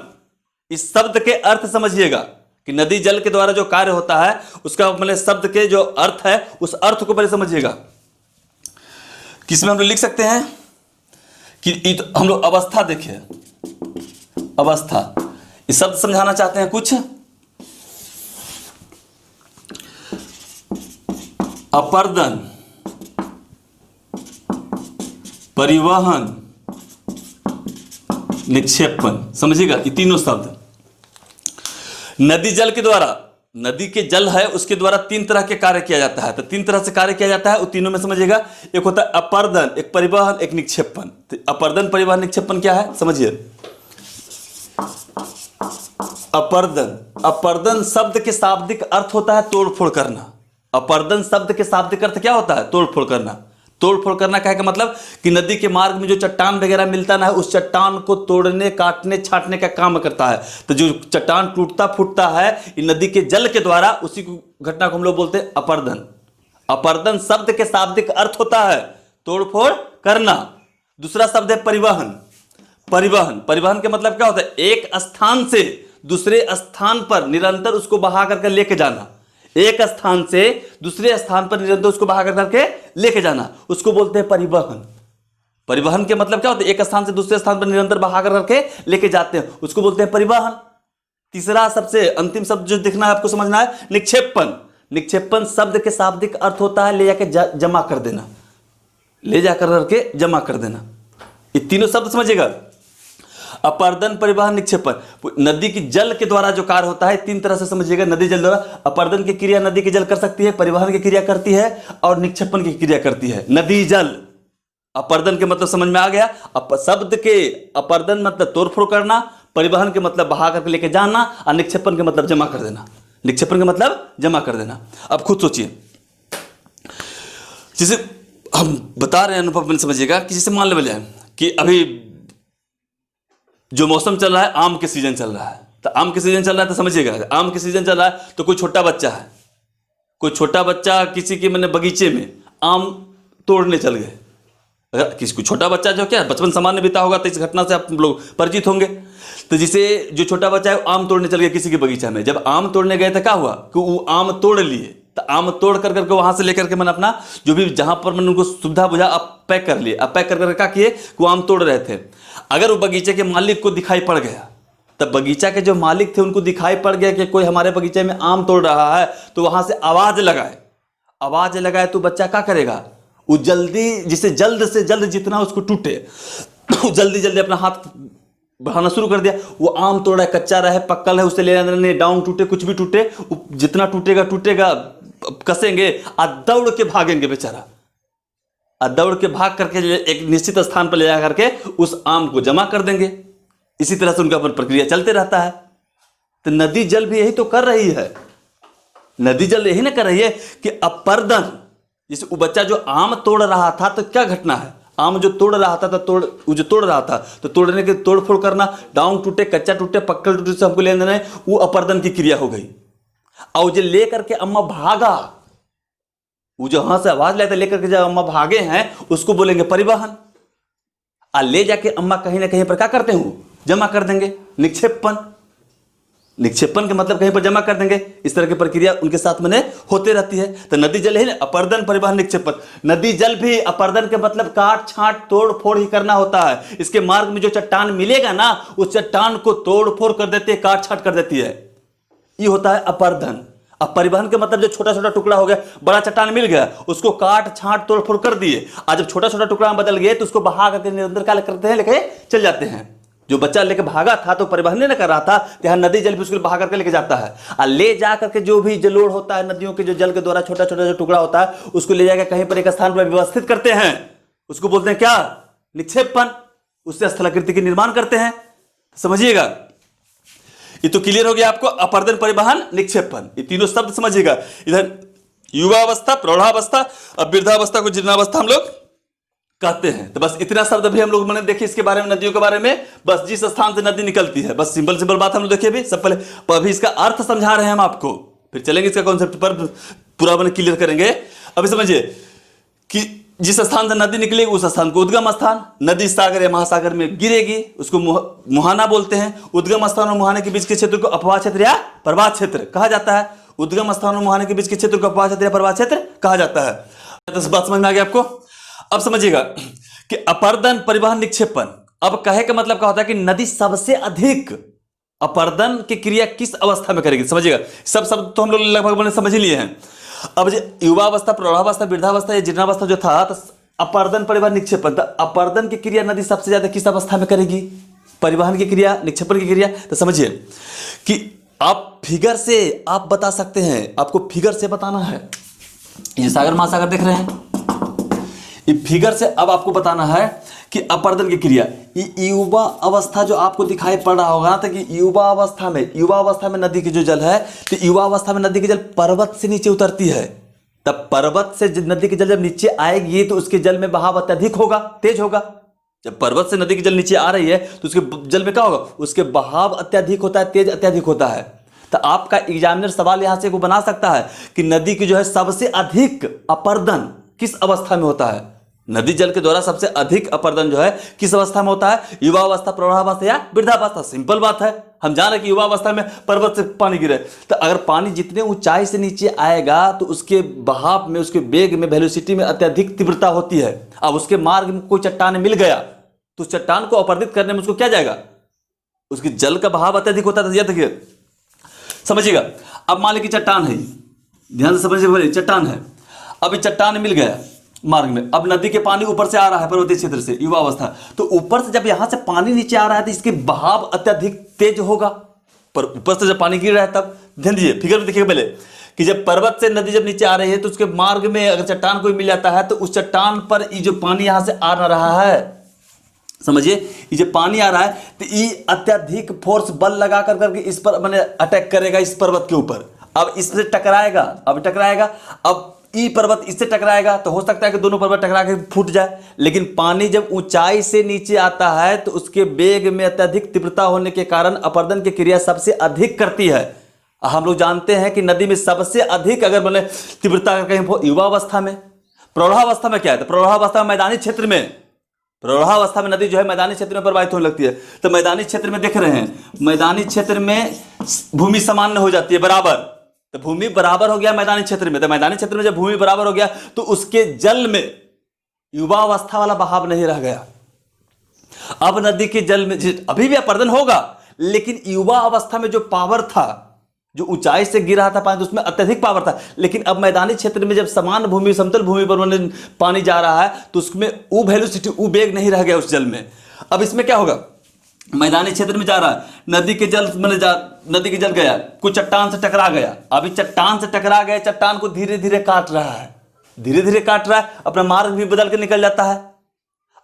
इस शब्द के अर्थ समझिएगा कि नदी जल के द्वारा जो कार्य होता है उसका मतलब शब्द के जो अर्थ है उस अर्थ को पहले समझिएगा। किसमें हम लोग लिख सकते हैं कि हम लोग अवस्था देखिए, अवस्था इस शब्द समझाना चाहते हैं कुछ। अपर्दन, परिवहन, निक्षेपण। समझिएगा ये तीनों शब्द नदी जल के द्वारा, नदी के जल है उसके द्वारा तीन तरह के कार्य किया जाता है। तो तीन तरह से कार्य किया जाता है, उन तीनों में समझिएगा। एक होता है अपर्दन, एक परिवहन, एक निक्षेपण। तो अपर्दन, परिवहन, निक्षेपण क्या है समझिए। अपर्दन, अपर्दन शब्द के शाब्दिक अर्थ होता है तोड़फोड़ करना। अपर्दन शब्द के शाब्दिक अर्थ क्या होता है? तोड़फोड़ करना। तोड़फोड़ करना क्या है का मतलब कि नदी के मार्ग में जो चट्टान वगैरह मिलता ना है उस चट्टान को तोड़ने, काटने, छाटने का काम करता है। तो जो चट्टान टूटता फूटता है ये नदी के जल के द्वारा, उसी घटना को हम लोग बोलते हैं अपर्दन। अपर्दन शब्द के शाब्दिक अर्थ होता है तोड़फोड़ करना। दूसरा शब्द है परिवहन। परिवहन, परिवहन के मतलब क्या होता है? एक स्थान से दूसरे स्थान पर निरंतर उसको बहा करके लेके जाना। एक स्थान से दूसरे स्थान पर निरंतर उसको बहा करके लेके जाना, उसको बोलते हैं परिवहन। परिवहन के मतलब क्या होता है? एक स्थान से दूसरे स्थान पर निरंतर बहा करके लेके जाते हैं, उसको बोलते हैं परिवहन। तीसरा सबसे अंतिम शब्द जो दिखना है आपको समझना है, निक्षेपण। निक्षेपण शब्द के शाब्दिक अर्थ होता है ले जाके जमा कर देना, ले जाकर करके जमा कर देना। ये तीनों शब्द समझिएगा। अपर्दन, परिवहन, निक्षेपण। नदी की जल के द्वारा जो कार्य होता है तीन तरह से समझिएगा। नदी जल द्वारा अपर्दन की क्रिया नदी की जल कर सकती है, परिवहन की क्रिया करती है और निक्षेपण की क्रिया करती है। नदी जल, अपर्दन के मतलब समझ में आ गया। शब्द के अपर्दन मतलब तोड़फोड़ करना, परिवहन के मतलब बहा करके लेके जाना और निक्षेपण के मतलब जमा कर देना। निक्षेपण का मतलब जमा कर देना। अब खुद सोचिए, जिसे हम बता रहे हैं अनुभव में समझिएगा कि जैसे मान लें कि अभी जो मौसम चल रहा है, आम के सीजन चल रहा है, तो आम के सीजन चल रहा है तो समझिएगा आम के सीजन चल रहा है तो कोई छोटा बच्चा है, कोई छोटा बच्चा किसी के मैंने बगीचे में आम तोड़ने चल गए। अगर किसी को छोटा बच्चा जो क्या बचपन सामान्य बीता होगा तो इस घटना से आप लोग परिचित होंगे। तो जिसे जो छोटा बच्चा है आम तोड़ने चल गया किसी के बगीचा में। जब आम तोड़ने गए तो क्या हुआ कि वो आम तोड़ लिए, तो आम तोड़ कर करके वहां से लेकर के मैंने अपना जो भी जहां पर मैंने उनको सुविधा बुझा अब पैक कर लिए। अब पैक कर करके क्या किए कि वो आम तोड़ रहे थे। अगर वो बगीचे के मालिक को दिखाई पड़ गया, तब बगीचा के जो मालिक थे उनको दिखाई पड़ गया कि कोई हमारे बगीचे में आम तोड़ रहा है, तो वहां से आवाज लगाए। आवाज लगाए तो बच्चा क्या करेगा? वो जल्दी, जिसे जल्द से जल्द जितना उसको टूटे जल्दी जल्दी अपना हाथ बढ़ाना शुरू कर दिया। वो आम तोड़ा है, कच्चा रहे, पक्कल है, उसे ले जाने, डाउन टूटे, कुछ भी टूटे, जितना टूटेगा टूटेगा, कसेंगे और दौड़ के भागेंगे बेचारा। और दौड़ के भाग करके एक निश्चित स्थान पर ले जा करके उस आम को जमा कर देंगे। इसी तरह से उनका प्रक्रिया चलते रहता है। तो नदी जल भी यही तो कर रही है। नदी जल यही ना कर रही है कि अपर्दन, जैसे वो बच्चा जो आम तोड़ रहा था तो क्या घटना है? आम जो तोड़ रहा था वो जो तोड़ रहा था तो तोड़ने के तोड़ फोड़ करना, डाउन टूटे, कच्चा टूटे, पक्कल टूटे से हमको लेना है, वो अपर्दन की क्रिया हो गई। और जो लेकर के अम्मा भागा, वो जो हां से आवाज लेते लेकर के जब अम्मा भागे हैं उसको बोलेंगे परिवहन। ले जाके अम्मा कहीं ना कहीं पर क्या करते हैं, जमा कर देंगे, निक्षेपण। निक्षेपण के मतलब कहीं पर जमा कर देंगे। इस तरह की प्रक्रिया उनके साथ में होते रहती है। तो नदी जल है ना, अपर्दन परिवहन निक्षेपण। नदी जल भी अपर्दन के मतलब काट छांट तोड़ फोड़ ही करना होता है। इसके मार्ग में जो चट्टान मिलेगा ना, उस चट्टान को तोड़ फोड़ कर देती है, काट छांट कर देती है। ये होता है अपर्दन। अब परिवहन के मतलब जो छोटा छोटा टुकड़ा हो गया, बड़ा चट्टान मिल गया, उसको काट छांट तोड़ फोड़ कर दिए। आज जब छोटा छोटा टुकड़ा में बदल गए तो उसको बहा करके निरंतर क्या करते हैं, लेके चल जाते हैं। जो बच्चा लेके भागा था तो परिवहन नहीं कर रहा था, तो यहाँ नदी जल भी उसको बहा करके लेके जाता है। और ले जा करके जो भी जलोढ़ होता है नदियों के, जो जल के द्वारा छोटा छोटा जो टुकड़ा होता है, उसको ले जाकर कहीं पर एक स्थान पर व्यवस्थित करते हैं। उसको बोलते हैं क्या, निक्षेपण। उससे स्थलाकृति के निर्माण करते हैं। समझिएगा, ये तो क्लियर हो गया आपको। अपर्दन परिवहन निक्षेपण, ये तीनों शब्द समझिएगा। इधर युवावस्था, प्रौढ़ावस्था और वृद्धावस्था को जीर्णावस्था हम लोग कहते हैं। तो बस इतना शब्द भी हम लोग मैंने देखिए इसके बारे में, नदियों के बारे में। बस जिस स्थान से नदी निकलती है, बस सिंपल सिंपल बात हम लोग देखिए। अभी सब पहले अभी इसका अर्थ समझा रहे हैं हम आपको, फिर चलेंगे इसका कॉन्सेप्ट पर पूरा बने क्लियर करेंगे। अभी समझिए कि जिस स्थान से नदी निकलेगी उस स्थान को उद्गम स्थान। नदी सागर या महासागर में गिरेगी उसको मुहाना बोलते हैं। उद्गम स्थान और मुहाने के बीच के क्षेत्र को अपवाह क्षेत्र या प्रवाह क्षेत्र कहा जाता है। उद्गम स्थान और मुहाने के बीच के क्षेत्र को अपवाह क्षेत्र या प्रवाह क्षेत्र कहा जाता है। तो बात समझ में आ गया आपको। अब समझिएगा कि अपर्दन परिवहन निक्षेपण, अब कहे का मतलब क्या होता है कि नदी सबसे अधिक अपर्दन की क्रिया किस अवस्था में करेगी। समझिएगा, सब शब्द तो हम लोग लगभग समझ ही लिए हैं। अब युवावस्था, प्रौढ़ावस्था, वृद्धावस्था या जीर्णावस्था जो था, तो अपर्दन परिवहन निक्षेपण, तो अपर्दन की क्रिया नदी सबसे ज्यादा किस अवस्था में करेगी, परिवहन की क्रिया, निक्षेपण की क्रिया। तो समझिए कि आप फिगर से आप बता सकते हैं, आपको फिगर से बताना है। ये सागर महासागर देख रहे हैं, ये फिगर से अब आपको बताना है कि अपर्दन की क्रिया, ये युवा अवस्था जो आपको दिखाई पड़ रहा होगा ना, तो कि युवा अवस्था में नदी की जो जल है, तो युवा अवस्था में नदी की जल पर्वत से नीचे उतरती है। तब पर्वत से नदी की जल जब नीचे आएगी तो उसके जल में बहाव अत्यधिक होगा, तेज होगा। जब पर्वत से नदी की जल नीचे आ रही है तो उसके जल में क्या होगा, उसके बहाव अत्यधिक होता है, तेज अत्यधिक होता है। तो आपका एग्जामिनर सवाल यहां से वो बना सकता है कि नदी की जो है सबसे अधिक अपर्दन किस अवस्था में होता है। नदी जल के द्वारा सबसे अधिक अपर्दन जो है किस अवस्था में होता है, युवावस्था, प्रौढ़ावस्था या वृद्धावस्था। सिंपल बात है, हम जान रहे कि युवावस्था में पर्वत से पानी गिरे, तो अगर पानी जितने ऊंचाई से नीचे आएगा तो उसके बहाव में, उसके वेग में, वेलोसिटी में अत्यधिक तीव्रता होती है। अब उसके मार्ग में कोई चट्टान मिल गया तो उस चट्टान को अपरदित करने में उसको क्या जाएगा, उसकी जल का बहाव अत्यधिक होता है। याद रखिए, समझिएगा। अब मान लीजिए चट्टान है, ध्यान से समझिए, चट्टान है। अब ये चट्टान मिल गया मार्ग में, अब नदी के पानी ऊपर से आ रहा है पर्वतीय क्षेत्र से, युवा अवस्था, तो ऊपर से जब यहां से पानी नीचे आ रहा है तो इसके बहाव अत्यधिक तेज होगा। पर ऊपर से जब पानी गिर रहा है तब ध्यान दीजिए, फिगर में देखिएगा पहले कि जब पर्वत से नदी जब नीचे आ रही है तो उसके मार्ग में अगर चट्टान कोई मिल जाता है तो उस चट्टान पर ये जो पानी यहां से आ रहा है, समझिए, ये जो पानी आ रहा है तो ये अत्यधिक फोर्स बल लगा करके इस पर मैंने अटैक करेगा, इस पर्वत के ऊपर। अब इससे टकराएगा, अब ई पर्वत इससे टकराएगा तो हो सकता है कि दोनों पर्वत टकरा के फूट जाए। लेकिन पानी जब ऊंचाई से नीचे आता है तो उसके वेग में अत्यधिक तीव्रता होने के कारण अपर्दन की क्रिया सबसे अधिक करती है। हम लोग जानते हैं कि नदी में सबसे अधिक अगर बोले तीव्रता कहीं युवावस्था में, प्रौढ़ावस्था में क्या है, तो प्रौढ़ावस्था में मैदानी क्षेत्र में, प्रौढ़ावस्था में नदी जो है मैदानी क्षेत्र में प्रवाहित होने लगती है। तो मैदानी क्षेत्र में देख रहे हैं, मैदानी क्षेत्र में भूमि सामान्य हो जाती है, बराबर, तो भूमि बराबर हो गया मैदानी क्षेत्र में। तो मैदानी क्षेत्र में जब भूमि बराबर हो गया तो उसके जल में युवावस्था वाला बहाव नहीं रह गया। अब नदी के जल में अभी भी अपर्दन होगा, लेकिन युवा अवस्था में जो पावर था, जो ऊंचाई से गिर रहा था पानी, उसमें अत्यधिक पावर था। लेकिन अब मैदानी क्षेत्र में जब समान भूमि, समतल भूमि पर पानी जा रहा है तो उसमें वो वेलोसिटी, वो वेग नहीं रह गया उस जल में। अब इसमें क्या होगा, मैदानी क्षेत्र में जा रहा है, नदी के जल नदी के जल गया, कुछ चट्टान से टकरा गया। अभी चट्टान से टकरा गया, चट्टान को धीरे धीरे काट रहा है, धीरे धीरे काट रहा है, अपना मार्ग भी बदल के निकल जाता है।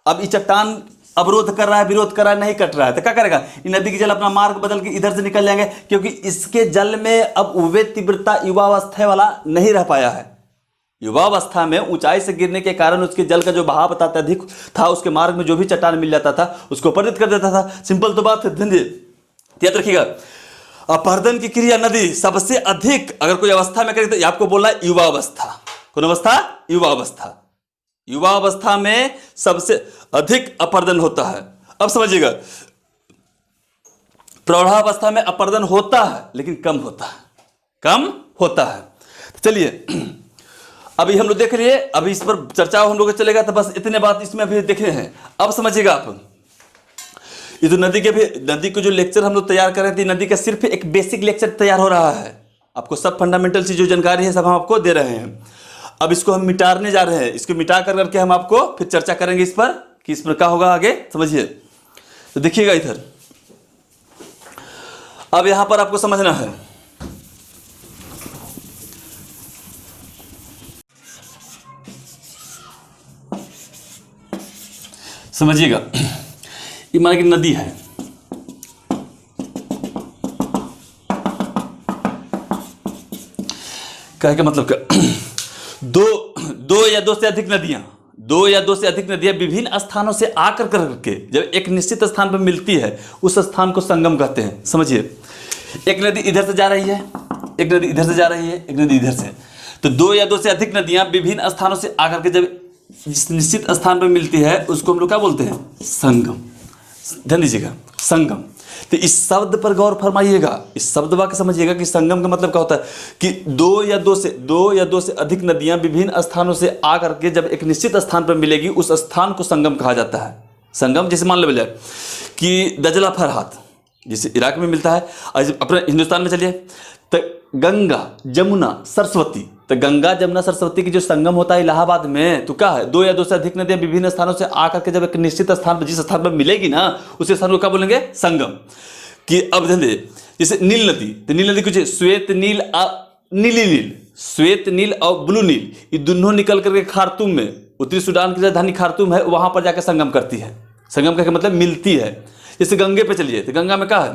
अब ये चट्टान अवरोध कर रहा है, विरोध कर रहा है, नहीं कट रहा है, तो क्या करेगा, ये नदी के जल अपना मार्ग बदल के इधर से निकल जाएंगे, क्योंकि इसके जल में अब वे तीव्रता युवावस्था वाला नहीं रह पाया है। युवावस्था में ऊंचाई से गिरने के कारण उसके जल का जो बहाव अत्यधिक था, उसके मार्ग में जो भी चट्टान मिल जाता था उसको अपहरित कर देता था। सिंपल तो बात है, धन्य याद रखिएगा। अपहरण की क्रिया नदी सबसे अधिक अगर कोई अवस्था में करे तो आपको बोलना है युवावस्था। कौन अवस्था? युवावस्था। युवावस्था में सबसे अधिक अपहरण होता है। अब समझिएगा, प्रौढ़ावस्था में अपहरण होता है लेकिन कम होता है, कम होता है। चलिए अभी हम लोग देख लिए, अभी इस पर चर्चा हम लोग चलेगा, तो बस इतने बात इसमें अभी देखे हैं। अब समझिएगा आप, ये तो नदी को जो लेक्चर हम लोग तैयार कर रहे थे, नदी का सिर्फ एक बेसिक लेक्चर तैयार हो रहा है। आपको सब फंडामेंटल सी जो जानकारी है सब हम आपको दे रहे हैं। अब इसको हम मिटाने जा रहे हैं, इसको मिटा करके हम आपको फिर चर्चा करेंगे इस पर कि इस पर क्या होगा आगे। समझिए, तो देखिएगा इधर, अब यहां पर आपको समझना है, समझिएगा, ये मान की नदी है, कहे का मतलब क्या, दो या दो से अधिक नदियां विभिन्न स्थानों से आकर करके जब एक निश्चित स्थान पर मिलती है उस स्थान को संगम कहते हैं। समझिए, एक नदी इधर से जा रही है, एक नदी इधर से जा रही है, एक नदी इधर से, तो दो या दो से अधिक नदियां विभिन्न स्थानों से आकर के जब जिस निश्चित स्थान पर मिलती है उसको हम लोग क्या बोलते हैं? संगम। ध्यान दीजिएगा, संगम। तो इस शब्द पर गौर फरमाइएगा, इस शब्द वाक्य समझिएगा कि संगम का मतलब क्या होता है कि दो या दो से अधिक नदियां विभिन्न स्थानों से आकर के जब एक निश्चित स्थान पर मिलेगी उस स्थान को संगम कहा जाता है। संगम जैसे मान लो कि दजला फरहात जैसे इराक में मिलता है, अपने हिंदुस्तान में चलिए तो गंगा जमुना सरस्वती, तो गंगा जमुना सरस्वती की जो संगम होता है इलाहाबाद में, तो क्या है? दो या दो से अधिक नदियां विभिन्न स्थानों से आकर के जब एक निश्चित स्थान पर जिस स्थान पर मिलेगी ना उस स्थान को क्या बोलेंगे? संगम। कि अब ध्यान दे, जैसे नील नदी, तो नील नदी कुछ श्वेत नील, नीली नील, श्वेत नील और ब्लू नील, ये दोनों निकल करके खार्तूम में, उत्तरी सूडान की राजधानी खार्तूम है, वहां पर जाकर संगम करती है। संगम का मतलब मिलती है। जैसे गंगे पे चलिए तो गंगा में क्या है?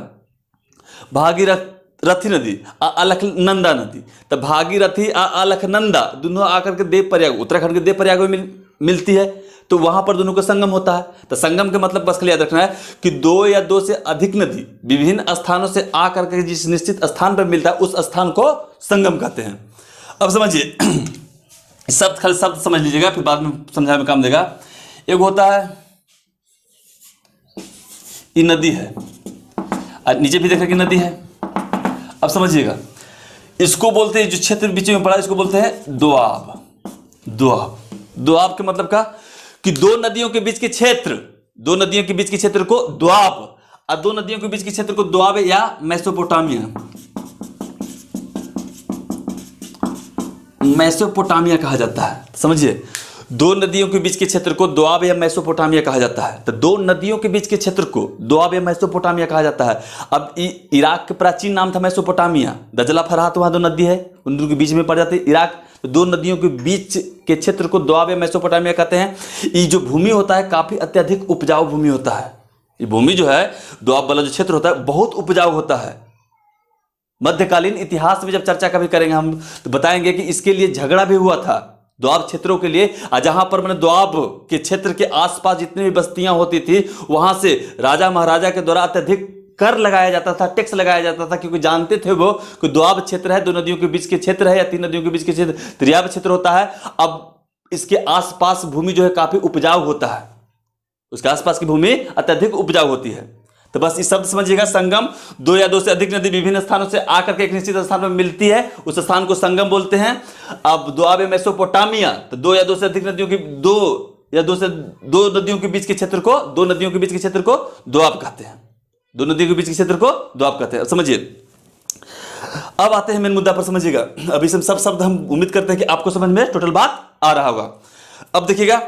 भागीरथी नदी अलखनंदा नदी, तो भागीरथी अलखनंदा दोनों आकर के देव प्रयाग, उत्तराखंड के देव प्रयाग में मिलती है, तो वहां पर दोनों का संगम होता है। तो संगम का मतलब बस खाली याद रखना है कि दो या दो से अधिक नदी विभिन्न स्थानों से आकर के जिस निश्चित स्थान पर मिलता है उस स्थान को संगम कहते हैं। अब समझिए, शब्द खाली शब्द समझ लीजिएगा, फिर बाद में समझाने में काम देगा। एक होता है ये नदी है, नीचे भी देख रहे कि नदी है। अब समझिएगा, इसको बोलते हैं, जो क्षेत्र बीच में पड़ा इसको बोलते हैं दोआब। दोआब के मतलब का कि दो नदियों के बीच के क्षेत्र, दो नदियों के बीच के क्षेत्र को दोआब, और दो नदियों के बीच के क्षेत्र को दोआब या मेसोपोटामिया कहा जाता है। समझिए, दो नदियों के बीच के क्षेत्र को दोआब या मेसोपोटामिया कहा जाता है। तो दो नदियों के बीच के क्षेत्र को दोआब या मेसोपोटामिया कहा जाता है। अब इराक का प्राचीन नाम था मेसोपोटामिया, दजला फरहात वहां दो नदी है, उन दोनों के बीच में पड़ जाती है इराक, तो दो नदियों के बीच के क्षेत्र को दोआब या मेसोपोटामिया कहते हैं। ये जो भूमि होता है काफी अत्यधिक उपजाऊ भूमि होता है। ये भूमि जो है, दोआब वाला जो क्षेत्र होता है बहुत उपजाऊ होता है। मध्यकालीन इतिहास में जब चर्चा कभी करेंगे हम तो बताएंगे कि इसके लिए झगड़ा भी हुआ था दोआब क्षेत्रों के लिए, जहां पर मैंने दोआब के क्षेत्र के आसपास जितनी भी बस्तियां होती थी वहां से राजा महाराजा के द्वारा अत्यधिक कर लगाया जाता था, टैक्स लगाया जाता था, क्योंकि जानते थे वो कि दोआब क्षेत्र है, दो नदियों के बीच के क्षेत्र है, या तीन नदियों के बीच के क्षेत्र दरियाब क्षेत्र होता है। अब इसके आसपास भूमि जो है काफी उपजाऊ होता है, उसके आसपास की भूमि अत्यधिक उपजाऊ होती है। तो बस इस शब्द समझिएगा, संगम, दो या दो से अधिक नदी विभिन्न स्थानों से आकर के एक निश्चित स्थान पर मिलती है, उस स्थान को संगम बोलते हैं। अब दोआब मेसोपोटामिया, तो दो या दो से अधिक नदियों की दो नदियों के बीच के क्षेत्र को, दो नदियों के बीच के क्षेत्र को दोआब कहते हैं, दो नदियों के बीच के क्षेत्र को दोआब कहते हैं। समझिए, अब आते हैं मेन मुद्दा पर। समझिएगा, अभी सब शब्द हम उम्मीद करते हैं कि आपको समझ में टोटल बात आ रहा होगा। अब देखिएगा,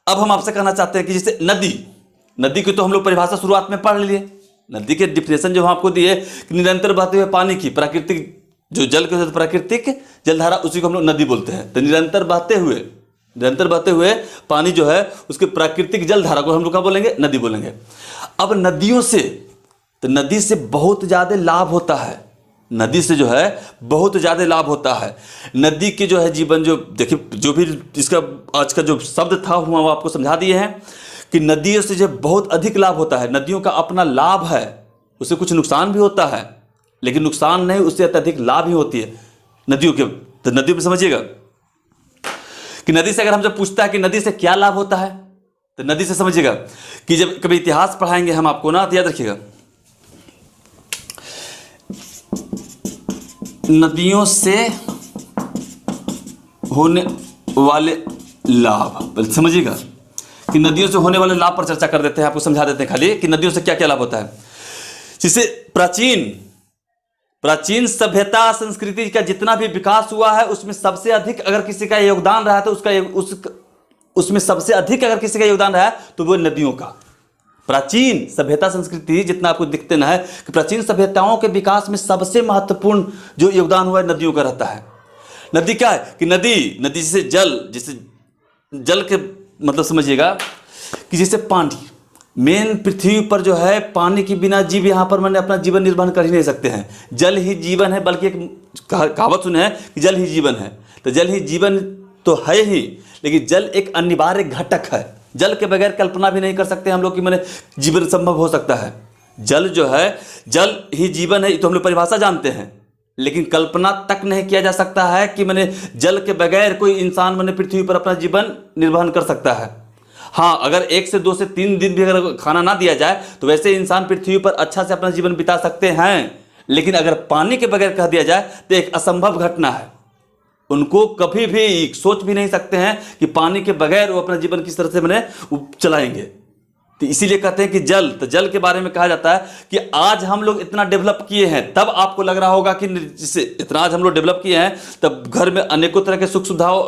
अब हम आपसे कहना चाहते हैं कि जैसे नदी की तो हम लोग परिभाषा शुरुआत में पढ़ लिए, नदी के डिफिनेशन जो हम आपको दिए कि निरंतर बहते हुए पानी की प्राकृतिक जो जल के प्राकृतिक जलधारा, उसी को हम लोग नदी बोलते हैं। तो निरंतर बहते हुए पानी जो है उसके प्राकृतिक जलधारा को हम लोग क्या बोलेंगे? नदी बोलेंगे। अब नदियों से, तो नदी से बहुत ज्यादा लाभ होता है, नदी से जो है बहुत ज़्यादा लाभ होता है। नदी के जो है जीवन, जो देखिए जो भी इसका आज का जो शब्द था वो आपको समझा दिए हैं कि नदियों से जो बहुत अधिक लाभ होता है। नदियों का अपना लाभ है, उससे कुछ नुकसान भी होता है, लेकिन नुकसान नहीं, उससे अत्यधिक लाभ ही होती है नदियों के। तो नदियों में समझिएगा कि नदी से अगर हमसे पूछता है कि नदी से क्या लाभ होता है, तो नदी से समझिएगा कि जब कभी इतिहास पढ़ाएंगे हम आपको ना, तो याद रखिएगा नदियों से होने वाले लाभ, समझिएगा कि नदियों से होने वाले लाभ पर चर्चा कर देते हैं, आपको समझा देते हैं खाली कि नदियों से क्या क्या लाभ होता है। जिससे प्राचीन सभ्यता संस्कृति का जितना भी विकास हुआ है उसमें सबसे अधिक अगर किसी का योगदान रहा तो उसमें सबसे अधिक अगर किसी का योगदान रहा तो वो नदियों का। प्राचीन सभ्यता संस्कृति जितना आपको दिखते ना है कि प्राचीन सभ्यताओं के विकास में सबसे महत्वपूर्ण जो योगदान हुआ है नदियों का रहता है। नदी क्या है कि नदी से जल के मतलब समझिएगा कि जैसे पानी, मेन पृथ्वी पर जो है पानी के बिना जीव यहाँ पर मैंने अपना जीवन निर्वहन कर ही नहीं सकते हैं। जल ही जीवन है, बल्कि एक कहावत सुने है कि जल ही जीवन है। तो जल ही जीवन तो है ही, लेकिन जल एक अनिवार्य घटक है। जल के बगैर कल्पना भी नहीं कर सकते हम लोग कि मैंने जीवन संभव हो सकता है। जल जो है, जल ही जीवन है, तो हम लोग परिभाषा जानते हैं, लेकिन कल्पना तक नहीं किया जा सकता है कि मैंने जल के बगैर कोई इंसान मैंने पृथ्वी पर अपना जीवन निर्वहन कर सकता है। हाँ, अगर 1 से 2 से 3 दिन भी अगर खाना ना दिया जाए तो वैसे इंसान पृथ्वी पर अच्छा से अपना जीवन बिता सकते हैं, लेकिन अगर पानी के बगैर कह दिया जाए तो एक असंभव घटना है। उनको कभी भी सोच भी नहीं सकते हैं कि पानी के बगैर वो अपना जीवन किस तरह से मैंने चलाएंगे। तो इसीलिए कहते हैं कि जल के बारे में कहा जाता है कि आज हम लोग इतना डेवलप किए हैं, तब आपको लग रहा होगा कि जिससे इतना आज हम लोग डेवलप किए हैं तब घर में अनेकों तरह के सुख सुविधाओं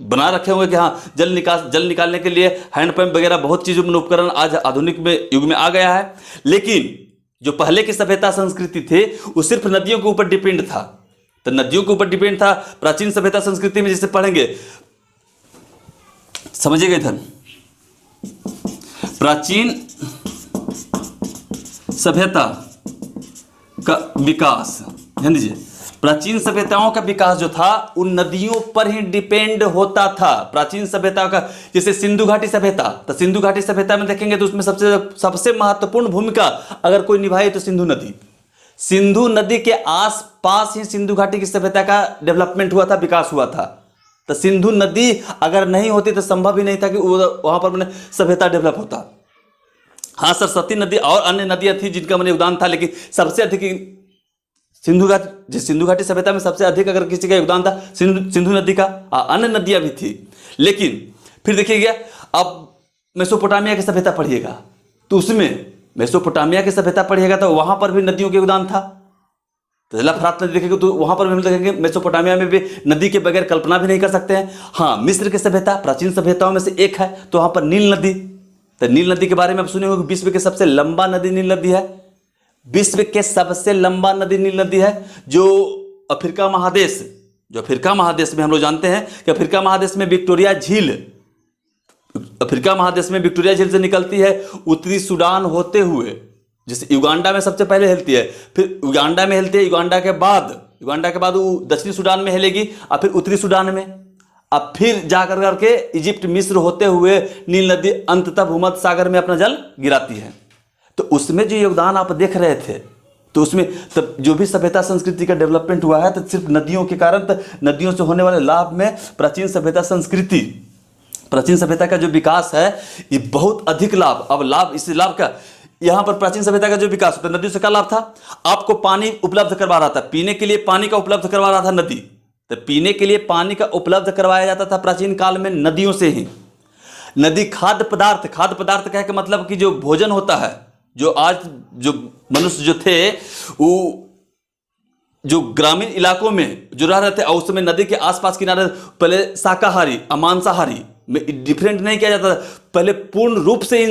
बना रखे होंगे कि हाँ जल निकालने के लिए हैंडपंप वगैरह बहुत चीज़ों में उपकरण आज आधुनिक में युग में आ गया है। लेकिन जो पहले की सभ्यता संस्कृति थी वो सिर्फ नदियों के ऊपर डिपेंड था। तो नदियों के ऊपर डिपेंड था। प्राचीन सभ्यता संस्कृति में जिसे पढ़ेंगे, समझिएगा इधर, प्राचीन सभ्यता का विकास, ध्यान दीजिए, प्राचीन सभ्यताओं का विकास जो था उन नदियों पर ही डिपेंड होता था। प्राचीन सभ्यता का जैसे सिंधु घाटी सभ्यता, तो सिंधु घाटी सभ्यता में देखेंगे तो उसमें सबसे महत्वपूर्ण भूमिका अगर कोई निभाई तो सिंधु नदी। सिंधु नदी के आसपास ही सिंधु घाटी की सभ्यता का डेवलपमेंट हुआ था, विकास हुआ था। तो सिंधु नदी अगर नहीं होती तो संभव ही नहीं था कि वहां पर मैंने सभ्यता डेवलप होता। हाँ, सरस्वती नदी और अन्य नदियां थी जिनका मैंने योगदान था, लेकिन सबसे अधिक सिंधु घाटी सभ्यता में सबसे अधिक अगर किसी का योगदान था सिंधु नदी का। अन्य नदियां भी थी, लेकिन फिर देखिएगा अब मेसोपोटामिया की सभ्यता पढ़िएगा तो उसमें मेसोपोटामिया की सभ्यता पढ़िएगा तो वहां पर भी नदियों के योगदान था। तो फरात नदी देखेंगे तो वहां पर भी हम देखेंगे मेसोपोटामिया में भी नदी के बगैर कल्पना भी नहीं कर सकते हैं। हाँ, मिस्र की सभ्यता प्राचीन सभ्यताओं में से एक है, तो वहां पर नील नदी। तो नील नदी के बारे में आप सुने होंगे, विश्व की सबसे लंबा नदी नील नदी है। विश्व के सबसे लंबा नदी नील नदी है, जो अफ्रीका महादेश में हम लोग जानते हैं कि अफ्रीका महादेश में विक्टोरिया झील, अफ्रीका महादेश में विक्टोरिया झील से निकलती है, उत्तरी सूडान होते हुए, जैसे युगांडा में सबसे पहले हिलती है, फिर युगांडा में हिलती है, युगांडा के बाद वो दक्षिणी सूडान में हिलेगी, और फिर उत्तरी सूडान में, अब फिर जाकर करके इजिप्ट मिस्र होते हुए नील नदी अंततः भूमध्य सागर में अपना जल गिराती है। तो उसमें जो योगदान आप देख रहे थे, तो उसमें तब जो भी सभ्यता संस्कृति का डेवलपमेंट हुआ है तो सिर्फ नदियों के कारण, तो नदियों से होने वाले लाभ में प्राचीन सभ्यता का जो विकास है ये बहुत अधिक लाभ। अब लाभ, इस लाभ का यहाँ पर प्राचीन सभ्यता का जो विकास होता है, नदियों से क्या लाभ था? आपको पानी उपलब्ध करवा रहा था, पीने के लिए पानी का उपलब्ध करवा रहा था नदी। तो पीने के लिए पानी का उपलब्ध करवाया जाता था प्राचीन काल में नदियों से ही। नदी खाद्य पदार्थ कह के मतलब कि जो भोजन होता है, जो आज जो मनुष्य जो थे वो जो ग्रामीण इलाकों में जो रह रहे थे, और उस समय नदी के आसपास किनारे पहले शाकाहारी अमांसाहारी में डिफरेंट नहीं किया जाता था। पहले पूर्ण रूप से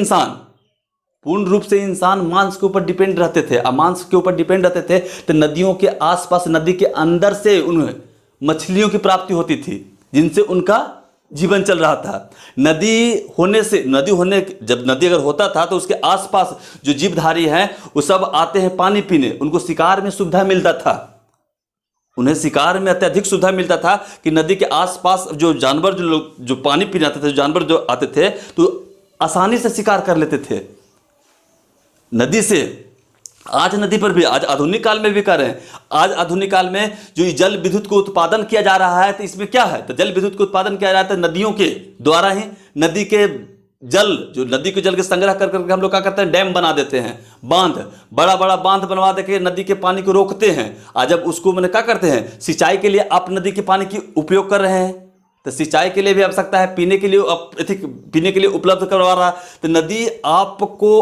इंसान मांस के ऊपर डिपेंड रहते थे, अमांस के ऊपर डिपेंड रहते थे। तो नदियों के आसपास, नदी के अंदर से उन्हें मछलियों की प्राप्ति होती थी, जिनसे उनका जीवन चल रहा था। जब नदी अगर होता था तो उसके आसपास जो जीवधारी हैं वो सब आते हैं पानी पीने, उनको शिकार में सुविधा मिलता था। उन्हें शिकार में अत्यधिक सुविधा मिलता था कि नदी के आसपास जो जानवर जो लोग जो पानी पीने आते थे, जो जानवर जो आते थे, तो आसानी से शिकार कर लेते थे नदी से। आज नदी पर भी, आज आधुनिक काल में भी कर रहे हैं। आज आधुनिक काल में जो जल विद्युत को उत्पादन किया जा रहा है, तो इसमें क्या है, तो जल विद्युत को उत्पादन किया जाता है नदियों के द्वारा ही। नदी के जल, जो नदी के जल के संग्रह कर करके हम लोग क्या करते हैं, डैम बना देते हैं, बांध, बड़ा बड़ा बांध बनवा देके नदी के पानी को रोकते हैं। आज जब उसको मैंने क्या करते हैं, सिंचाई के लिए आप नदी के पानी की उपयोग कर रहे हैं, तो सिंचाई के लिए भी आवश्यकता है, पीने के लिए पीने के लिए उपलब्ध करवा रहा है। तो नदी आपको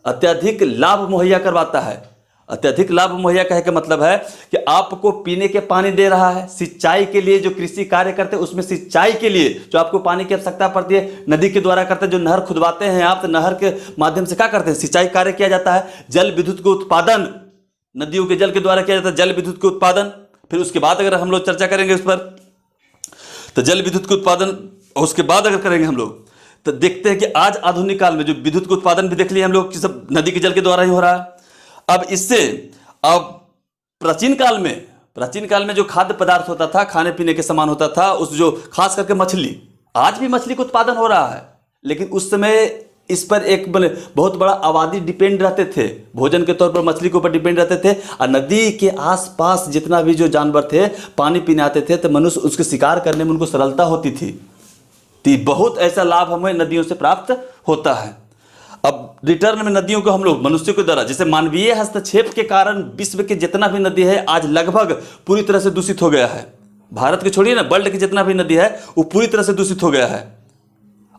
अत्यधिक लाभ मुहैया करवाता है। अत्यधिक लाभ मुहैया कहने का मतलब है कि आपको पीने के पानी दे रहा है, सिंचाई के लिए जो कृषि कार्य करते हैं उसमें सिंचाई के लिए जो आपको पानी की आवश्यकता पड़ती है, नदी के द्वारा करते हैं। जो नहर खुदवाते हैं आप, तो नहर के माध्यम से क्या करते हैं, सिंचाई कार्य किया जाता है। जल विद्युत का उत्पादन नदियों के जल के द्वारा किया जाता है, जल विद्युत के उत्पादन। फिर उसके बाद अगर हम लोग चर्चा करेंगे उस पर, तो जल विद्युत के उत्पादन, उसके बाद अगर करेंगे हम लोग, तो देखते हैं कि आज आधुनिक काल में जो विद्युत का उत्पादन भी देख लिए हम लोग कि सब नदी के जल के द्वारा ही हो रहा है। अब इससे, अब प्राचीन काल में जो खाद्य पदार्थ होता था, खाने पीने के सामान होता था, उस जो खास करके मछली, आज भी मछली का उत्पादन हो रहा है, लेकिन उस समय इस पर एक बहुत बड़ा आबादी डिपेंड रहते थे, भोजन के तौर पर मछली के ऊपर डिपेंड रहते थे। और नदी के आसपास जितना भी जो जानवर थे पानी पीने आते थे, तो मनुष्य उसके शिकार करने में उनको सरलता होती थी। तो बहुत ऐसा लाभ हमें नदियों से प्राप्त होता है। अब रिटर्न में नदियों को हम लोग मनुष्य के द्वारा, जैसे मानवीय हस्तक्षेप के कारण विश्व के जितना भी नदी है आज लगभग पूरी तरह से दूषित हो गया है। भारत के छोड़िए ना, वर्ल्ड की जितना भी नदी है वो पूरी तरह से दूषित हो गया है।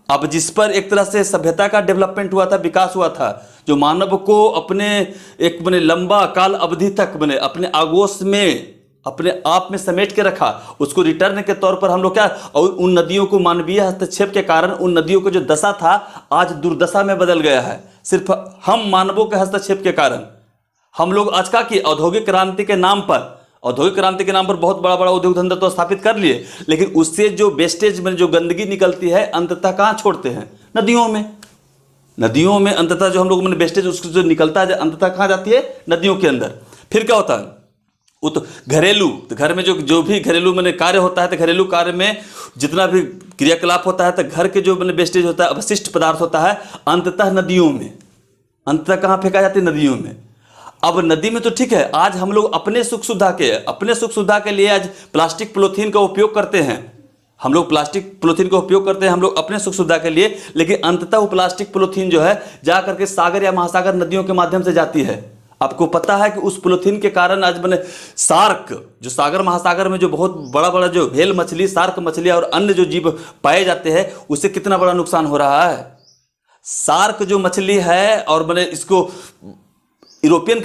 अब जिस पर एक तरह से सभ्यता का डेवलपमेंट हुआ था, विकास हुआ था, जो मानव को अपने एक लंबा काल अवधि तक अपने आगोश में अपने आप में समेट के रखा, उसको रिटर्न के तौर पर हम लोग क्या, और उन नदियों को मानवीय हस्तक्षेप के कारण उन नदियों को जो दशा था आज दुर्दशा में बदल गया है। सिर्फ हम मानवों के हस्तक्षेप के कारण हम लोग आज का कि औद्योगिक क्रांति के नाम पर बहुत बड़ा बड़ा उद्योग धंधा तो स्थापित कर लिए, लेकिन उससे जो वेस्टेज में जो गंदगी निकलती है अंततः कहाँ छोड़ते हैं, नदियों में अंततः जो हम लोग वेस्टेज उसको जो निकलता है अंततः कहाँ जाती है, नदियों के अंदर। फिर क्या होता है, वो तो घरेलू, तो घर में जो भी घरेलू कार्य होता है, तो घरेलू कार्य में जितना भी क्रियाकलाप होता है, तो घर के जो वेस्टेज होता है, अवशिष्ट पदार्थ होता है, अंततः नदियों में, अंततः कहाँ फेंका जाती है, नदियों में। अब नदी में तो ठीक है, आज हम लोग अपने सुख सुविधा के लिए आज प्लास्टिक पॉलीथीन का उपयोग करते हैं, हम लोग अपने सुख सुविधा के लिए, लेकिन अंततः वो प्लास्टिक पॉलीथीन जो है जा करके सागर या महासागर नदियों के माध्यम से जाती है। आपको पता है कि उस पॉलीथीन के कारण आज शार्क, जो सागर महासागर में जो बहुत बड़ा बड़ा जो व्हेल मछली, शार्क मछली और अन्य जो जीव पाए जाते हैं, उससे कितना बड़ा नुकसान हो रहा है। शार्क जो मछली है, और इसको यूरोपियन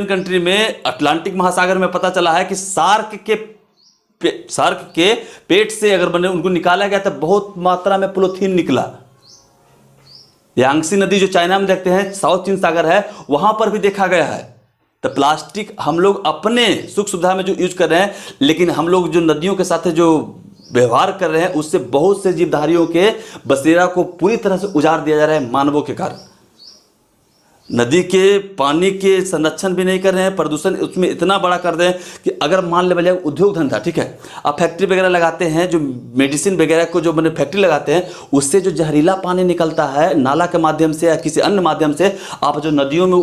कंट्री में अटलांटिक महासागर में पता चला है कि शार्क के पेट से अगर उनको निकाला गया तो बहुत मात्रा में पॉलीथीन निकला। यांगसी नदी जो चाइना में देखते हैं, साउथ चीन सागर है, वहां पर भी देखा गया है। तो प्लास्टिक हम लोग अपने सुख सुविधा में जो यूज कर रहे हैं, लेकिन हम लोग जो नदियों के साथ जो व्यवहार कर रहे हैं, उससे बहुत से जीवधारियों के बसेरा को पूरी तरह से उजाड़ दिया जा रहा है मानवों के कारण। नदी के पानी के संरक्षण भी नहीं कर रहे हैं, प्रदूषण उसमें इतना बड़ा कर रहे हैं कि अगर मान ले भले उद्योग धंधा, ठीक है, आप फैक्ट्री वगैरह लगाते हैं, जो मेडिसिन वगैरह को जो फैक्ट्री लगाते हैं, उससे जो जहरीला पानी निकलता है नाला के माध्यम से या किसी अन्य माध्यम से आप जो नदियों में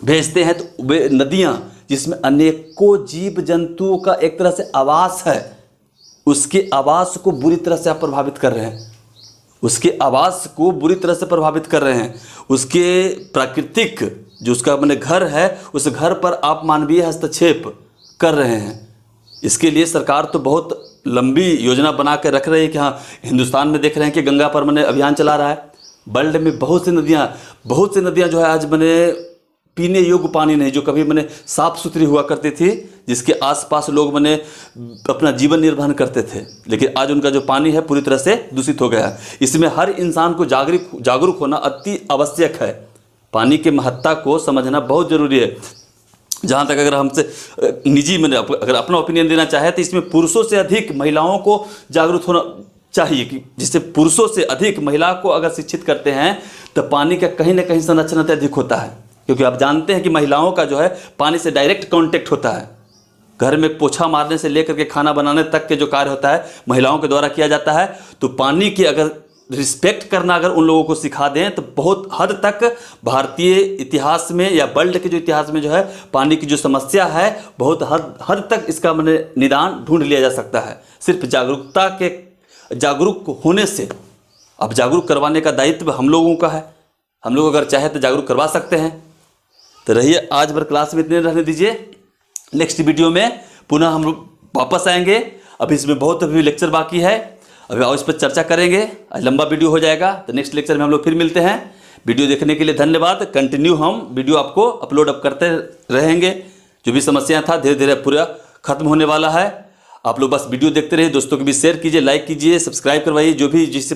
भेजते हैं, तो वे नदियाँ जिसमें अनेकों जीव जंतुओं का एक तरह से आवास है, उसके आवास को बुरी तरह से आप प्रभावित कर रहे हैं, उसके प्राकृतिक जो उसका घर है, उस घर पर आप मानवीय हस्तक्षेप कर रहे हैं। इसके लिए सरकार तो बहुत लंबी योजना बना के रख रही है कि हाँ, हिंदुस्तान में देख रहे हैं कि गंगा पर अभियान चला रहा है। वर्ल्ड में बहुत सी नदियाँ जो है आज पीने योग्य पानी नहीं, जो कभी साफ सुथरी हुआ करती थी, जिसके आसपास लोग अपना जीवन निर्वाह करते थे, लेकिन आज उनका जो पानी है पूरी तरह से दूषित हो गया है। इसमें हर इंसान को जागरूक होना अति आवश्यक है। पानी की महत्ता को समझना बहुत जरूरी है। जहाँ तक अगर हमसे निजी अगर अपना ओपिनियन देना चाहे, तो इसमें पुरुषों से अधिक महिलाओं को जागरूक होना चाहिए, कि जिससे पुरुषों से अधिक महिला को अगर शिक्षित करते हैं, तो पानी का कहीं ना कहीं संरक्षण अधिक होता है। क्योंकि आप जानते हैं कि महिलाओं का जो है पानी से डायरेक्ट कांटेक्ट होता है। घर में पोछा मारने से लेकर के खाना बनाने तक के जो कार्य होता है महिलाओं के द्वारा किया जाता है। तो पानी की अगर रिस्पेक्ट करना अगर उन लोगों को सिखा दें तो बहुत हद तक भारतीय इतिहास में या वर्ल्ड के जो इतिहास में जो है पानी की जो समस्या है बहुत हद तक इसका मैंने निदान ढूंढ लिया जा सकता है, सिर्फ जागरूक होने से। अब जागरूक करवाने का दायित्व हम लोगों का है, हम लोग अगर चाहे तो जागरूक करवा सकते हैं। तो रहिए, आज भर क्लास में इतने रहने दीजिए। नेक्स्ट वीडियो में पुनः हम वापस आएंगे। अभी इसमें बहुत अभी लेक्चर बाकी है, अभी आओ इस पर चर्चा करेंगे। आज लंबा वीडियो हो जाएगा, तो नेक्स्ट लेक्चर में हम लोग फिर मिलते हैं। वीडियो देखने के लिए धन्यवाद। कंटिन्यू हम वीडियो आपको अपलोड करते रहेंगे। जो भी समस्याएं था धीरे धीरे पूरा खत्म होने वाला है। आप लोग बस वीडियो देखते रहिए, दोस्तों के बीच शेयर कीजिए, लाइक कीजिए, सब्सक्राइब करवाइए, जो भी जिससे